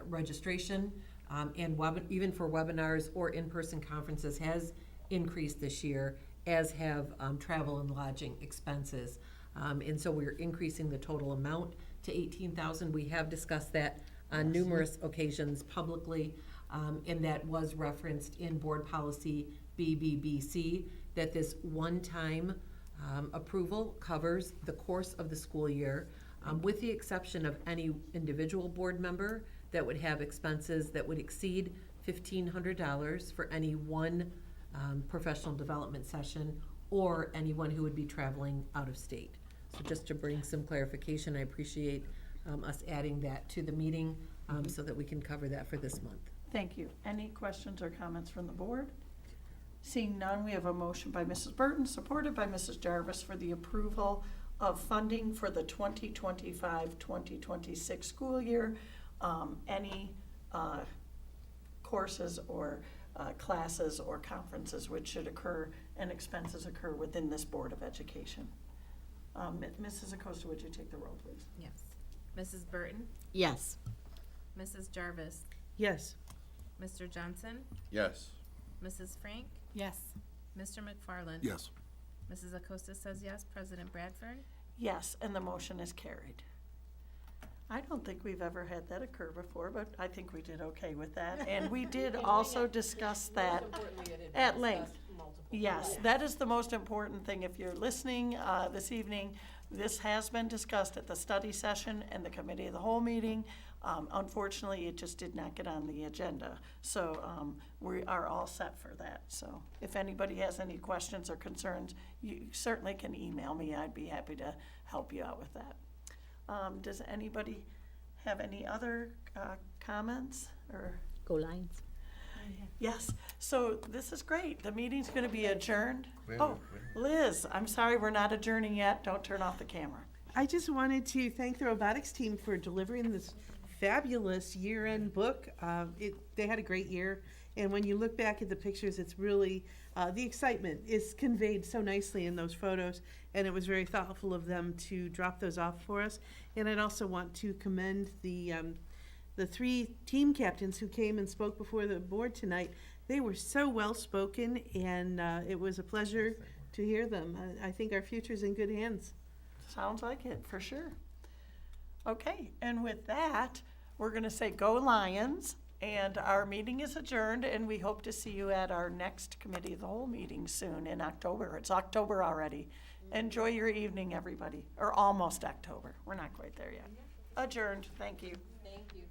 Speaker 3: registration and even for webinars or in-person conferences has increased this year, as have travel and lodging expenses. And so we're increasing the total amount to $18,000. We have discussed that on numerous occasions publicly, and that was referenced in board policy BBBC, that this one-time approval covers the course of the school year, with the exception of any individual board member that would have expenses that would exceed $1,500 for any one professional development session, or anyone who would be traveling out of state. So just to bring some clarification, I appreciate us adding that to the meeting so that we can cover that for this month.
Speaker 1: Thank you. Any questions or comments from the board? Seeing none, we have a motion by Mrs. Burton, supported by Mrs. Jarvis, for the approval of funding for the 2025-2026 school year. Any courses or classes or conferences which should occur and expenses occur within this Board of Education. Mrs. Acosta, would you take the roll, please?
Speaker 2: Yes. Mrs. Burton?
Speaker 7: Yes.
Speaker 2: Mrs. Jarvis?
Speaker 14: Yes.
Speaker 2: Mr. Johnson?
Speaker 4: Yes.
Speaker 2: Mrs. Frank?
Speaker 8: Yes.
Speaker 2: Mr. McFarland?
Speaker 15: Yes.
Speaker 2: Mrs. Acosta says yes. President Bradford?
Speaker 1: Yes, and the motion is carried. I don't think we've ever had that occur before, but I think we did okay with that. And we did also discuss that at length. Yes, that is the most important thing. If you're listening this evening, this has been discussed at the study session and the committee of the whole meeting. Unfortunately, it just did not get on the agenda. So we are all set for that. So if anybody has any questions or concerns, you certainly can email me. I'd be happy to help you out with that. Does anybody have any other comments or?
Speaker 7: Go Lions.
Speaker 1: Yes, so this is great. The meeting's gonna be adjourned. Oh, Liz, I'm sorry, we're not adjourning yet. Don't turn off the camera.
Speaker 14: I just wanted to thank the robotics team for delivering this fabulous year-end book. They had a great year, and when you look back at the pictures, it's really, the excitement is conveyed so nicely in those photos, and it was very thoughtful of them to drop those off for us. And I'd also want to commend the 3 team captains who came and spoke before the board tonight. They were so well-spoken, and it was a pleasure to hear them. I think our future's in good hands.
Speaker 1: Sounds like it, for sure. Okay, and with that, we're gonna say go Lions, and our meeting is adjourned, and we hope to see you at our next committee of the whole meeting soon in October. It's October already. Enjoy your evening, everybody, or almost October. We're not quite there yet. Adjourned, thank you.
Speaker 3: Thank you.